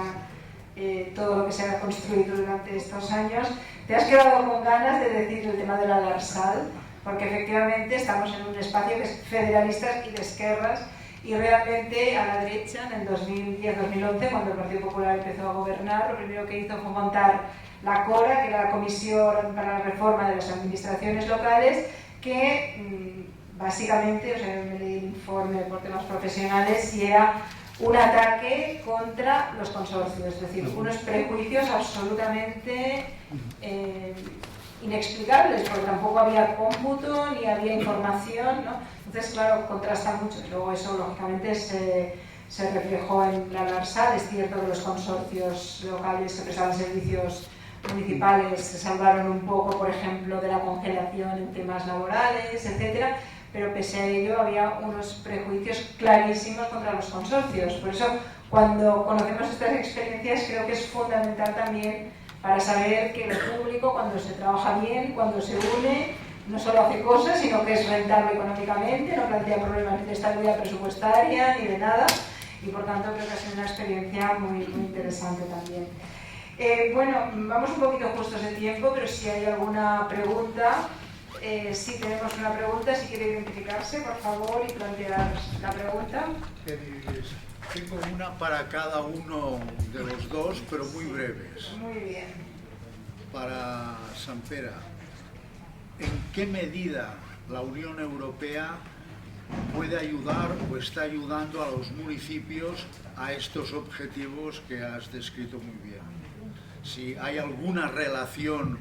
todo lo que se ha construido durante estos años. Te has quedado con ganas de decir el tema de la Larsal, porque efectivamente estamos en un espacio que es federalistas y de esquerras, y realmente a la derecha, en el 2010-2011, cuando el Partido Popular empezó a gobernar, lo primero que hizo fue montar la CORA, que era la Comisión para la Reforma de las Administraciones Locales, que básicamente, o sea, me leí el informe por temas profesionales y era un ataque contra los consorcios, es decir, unos prejuicios absolutamente inexplicables, porque tampoco había cómputo ni había información, ¿no? Entonces, claro, contrasta mucho. Y luego eso, lógicamente, se reflejó en la Larsal. Es cierto que los consorcios locales que prestaban servicios municipales se salvaron un poco, por ejemplo, de la congelación en temas laborales, etcétera, pero pese a ello había unos prejuicios clarísimos contra los consorcios. Por eso, cuando conocemos estas experiencias, creo que es fundamental también para saber que lo público, cuando se trabaja bien, cuando se une, no solo hace cosas, sino que es rentable económicamente, no plantea problemas ni de estabilidad presupuestaria ni de nada, y por tanto creo que ha sido una experiencia muy interesante también. Bueno, vamos un poquito justos de tiempo, pero si hay alguna pregunta, sí tenemos una pregunta, si quiere identificarse, por favor, y plantear la pregunta. Tengo una para cada uno de los dos, pero muy breves. Muy bien. Para Sampera, ¿en qué medida la Unión Europea puede ayudar o está ayudando a los municipios a estos objetivos que has descrito muy bien? Si hay alguna relación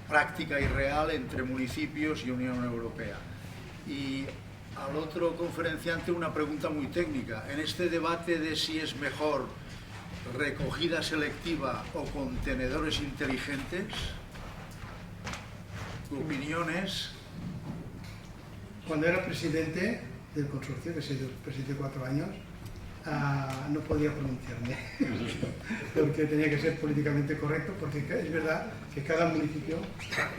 práctica y real entre municipios y Unión Europea. Y al otro conferenciante una pregunta muy técnica. En este debate de si es mejor recogida selectiva o contenedores inteligentes, ¿tu opinión es? Cuando era presidente del consorcio, que he sido presidente 4 años, no podía pronunciarme, porque tenía que ser políticamente correcto, porque es verdad que cada municipio,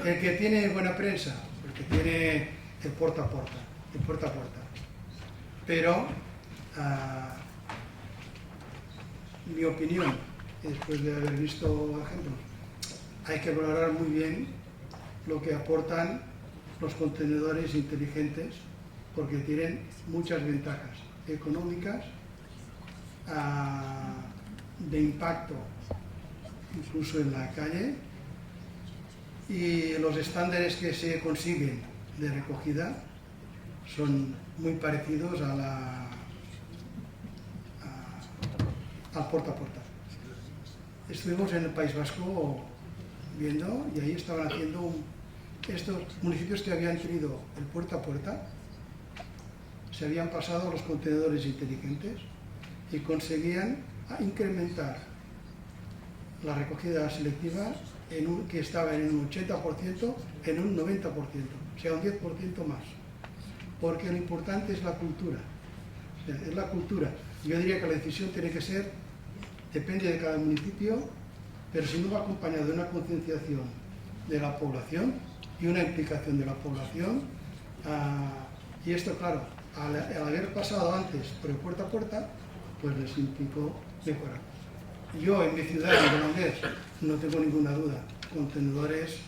el que tiene buena prensa, el que tiene el puerta a puerta, pero mi opinión, después de haber visto ejemplos, hay que valorar muy bien lo que aportan los contenedores inteligentes, porque tienen muchas ventajas económicas, de impacto incluso en la calle, y los estándares que se consiguen de recogida son muy parecidos al puerta a puerta. Estuvimos en el País Vasco viendo, y ahí estaban haciendo estos municipios que habían tenido el puerta a puerta, se habían pasado a los contenedores inteligentes y conseguían incrementar la recogida selectiva que estaba en un 80% en un 90%, o sea, un 10% más. Porque lo importante es la cultura. O sea, es la cultura. Yo diría que la decisión tiene que ser, depende de cada municipio, pero si no va acompañado de una concienciación de la población y una implicación de la población. Y esto, claro, al haber pasado antes por el puerta a puerta, pues les implicó mejorar. Yo en mi ciudad, en Granollers, no tengo ninguna duda, contenedores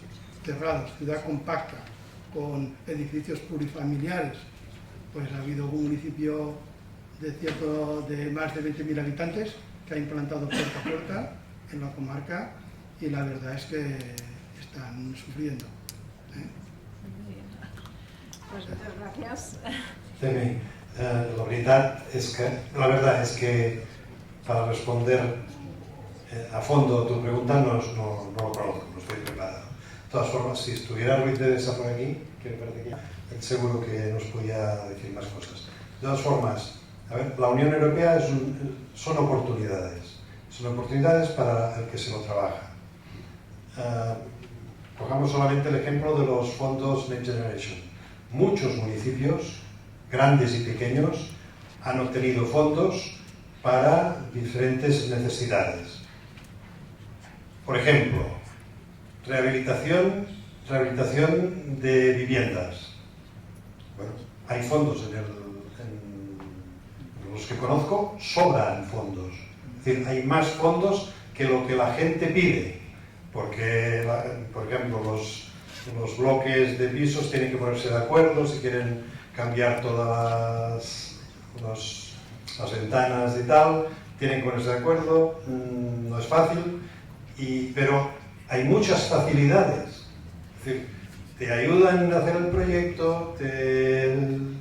cerrados, ciudad compacta, con edificios plurifamiliares, pues ha habido un municipio de más de 20.000 habitantes que ha implantado puerta a puerta en la comarca, y la verdad es que están sufriendo. Pues muchas gracias. Temi, la verdad es que para responder a fondo tu pregunta no lo conozco, no estoy preparado. todas formas, si estuviera Ruiz de Deza por aquí, que me parece que seguro que nos podía decir más cosas. De todas formas, a ver, la Unión Europea son oportunidades. Son oportunidades para el que se lo trabaja. Cojamos solamente el ejemplo de los fondos Next Generation. Muchos municipios, grandes y pequeños, han obtenido fondos para diferentes necesidades. Por ejemplo, rehabilitación de viviendas. Bueno, hay fondos en los que conozco, sobran fondos. Es decir, hay más fondos que lo que la gente pide, porque, por ejemplo, los bloques de pisos tienen que ponerse de acuerdo si quieren cambiar todas las ventanas y tal, tienen que ponerse de acuerdo, no es fácil, pero hay muchas facilidades. Es decir, te ayudan a hacer el proyecto,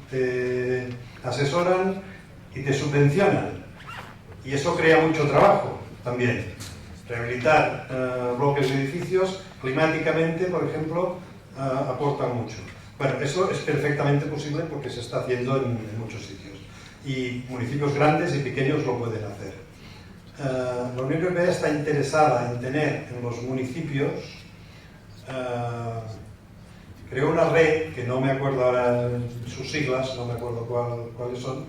te asesoran y te subvencionan. Y eso crea mucho trabajo también. Rehabilitar bloques de edificios climáticamente, por ejemplo, aporta mucho. Bueno, eso es perfectamente posible porque se está haciendo en muchos sitios. Y municipios grandes y pequeños lo pueden hacer. La Unión Europea está interesada en tener en los municipios, creó una red, que no me acuerdo ahora sus siglas, no me acuerdo cuáles son,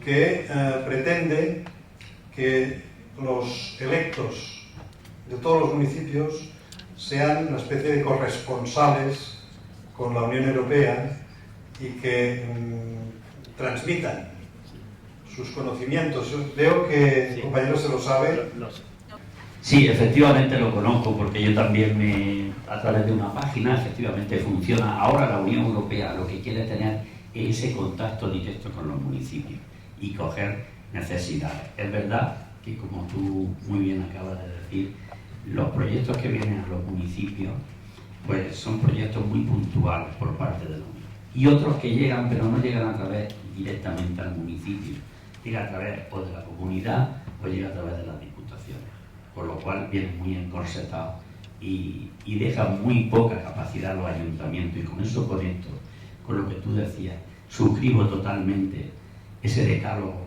que pretende que los electos de todos los municipios sean una especie de corresponsales con la Unión Europea y que transmitan sus conocimientos. Yo veo que el compañero se lo sabe. Sí, efectivamente lo conozco, porque yo también a través de una página, efectivamente funciona. Ahora la Unión Europea lo que quiere tener es ese contacto directo con los municipios y coger necesidades. Es verdad que, como tú muy bien acabas de decir, los proyectos que vienen a los municipios pues son proyectos muy puntuales por parte de la Unión. Y otros que llegan, pero no llegan a través directamente al municipio, llega a través o de la comunidad o llega a través de las diputaciones, por lo cual vienen muy encorsetados y dejan muy poca capacidad a los ayuntamientos. Y con eso conecto con lo que tú decías, suscribo totalmente ese decálogo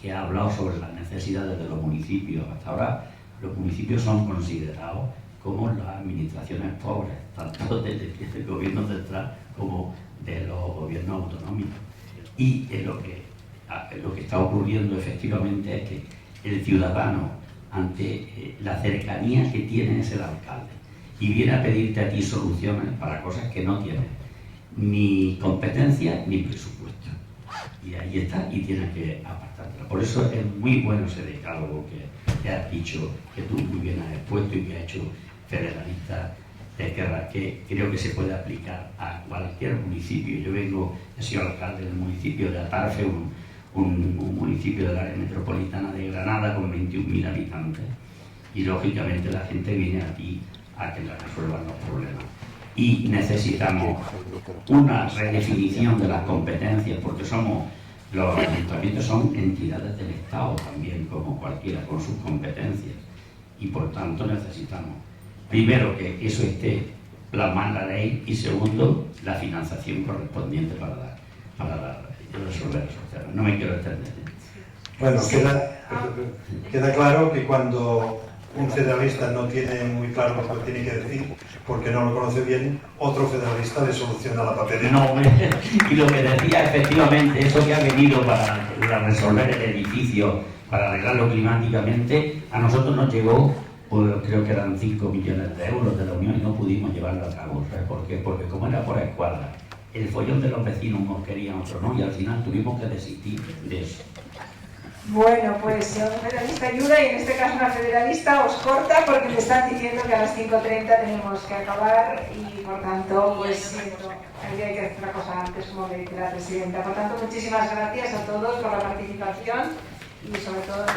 que ha hablado sobre las necesidades de los municipios. Hasta ahora los municipios son considerados como las administraciones pobres, tanto del gobierno central como de los gobiernos autonómicos. Y lo que está ocurriendo efectivamente es que el ciudadano, ante la cercanía que tiene, es el alcalde, y viene a pedirte a ti soluciones para cosas que no tiene ni competencia ni presupuesto. Y ahí está, y tienes que apartártela. Por eso es muy bueno ese decálogo que has dicho, que tú muy bien has expuesto y que ha hecho Federalista de Esquerra, que creo que se puede aplicar a cualquier municipio. Yo he sido alcalde del municipio de Atarfe, un municipio de la área metropolitana de Granada con 21.000 habitantes, y lógicamente la gente viene a ti a que le resuelvan los problemas. Y necesitamos una redefinición de las competencias, porque los ayuntamientos son entidades del Estado también, como cualquiera, con sus competencias, y por tanto necesitamos, primero, que eso esté plasmado en la ley, y segundo, la financiación correspondiente para resolver esos temas. No me quiero extender. Bueno, queda claro que cuando un federalista no tiene muy claro lo que tiene que decir, porque no lo conoce bien, otro federalista le soluciona la papelera. No, y lo que decía, efectivamente, eso que ha venido para resolver el edificio, para arreglarlo climáticamente, a nosotros nos llegó, pues, creo que eran 5 millones de euros de la Unión, y no pudimos llevarlo a cabo. ¿Sabes por qué? Porque como era por escuadra, el follón de los vecinos unos querían, otros no, y al final tuvimos que desistir de eso. Bueno, pues un federalista ayuda, y en este caso una federalista os corta porque me están diciendo que a las 5:30 tenemos que acabar, y por tanto, pues siento, habría que hacer una cosa antes, como me dice la presidenta. Por tanto, muchísimas gracias a todos por la participación y sobre todo por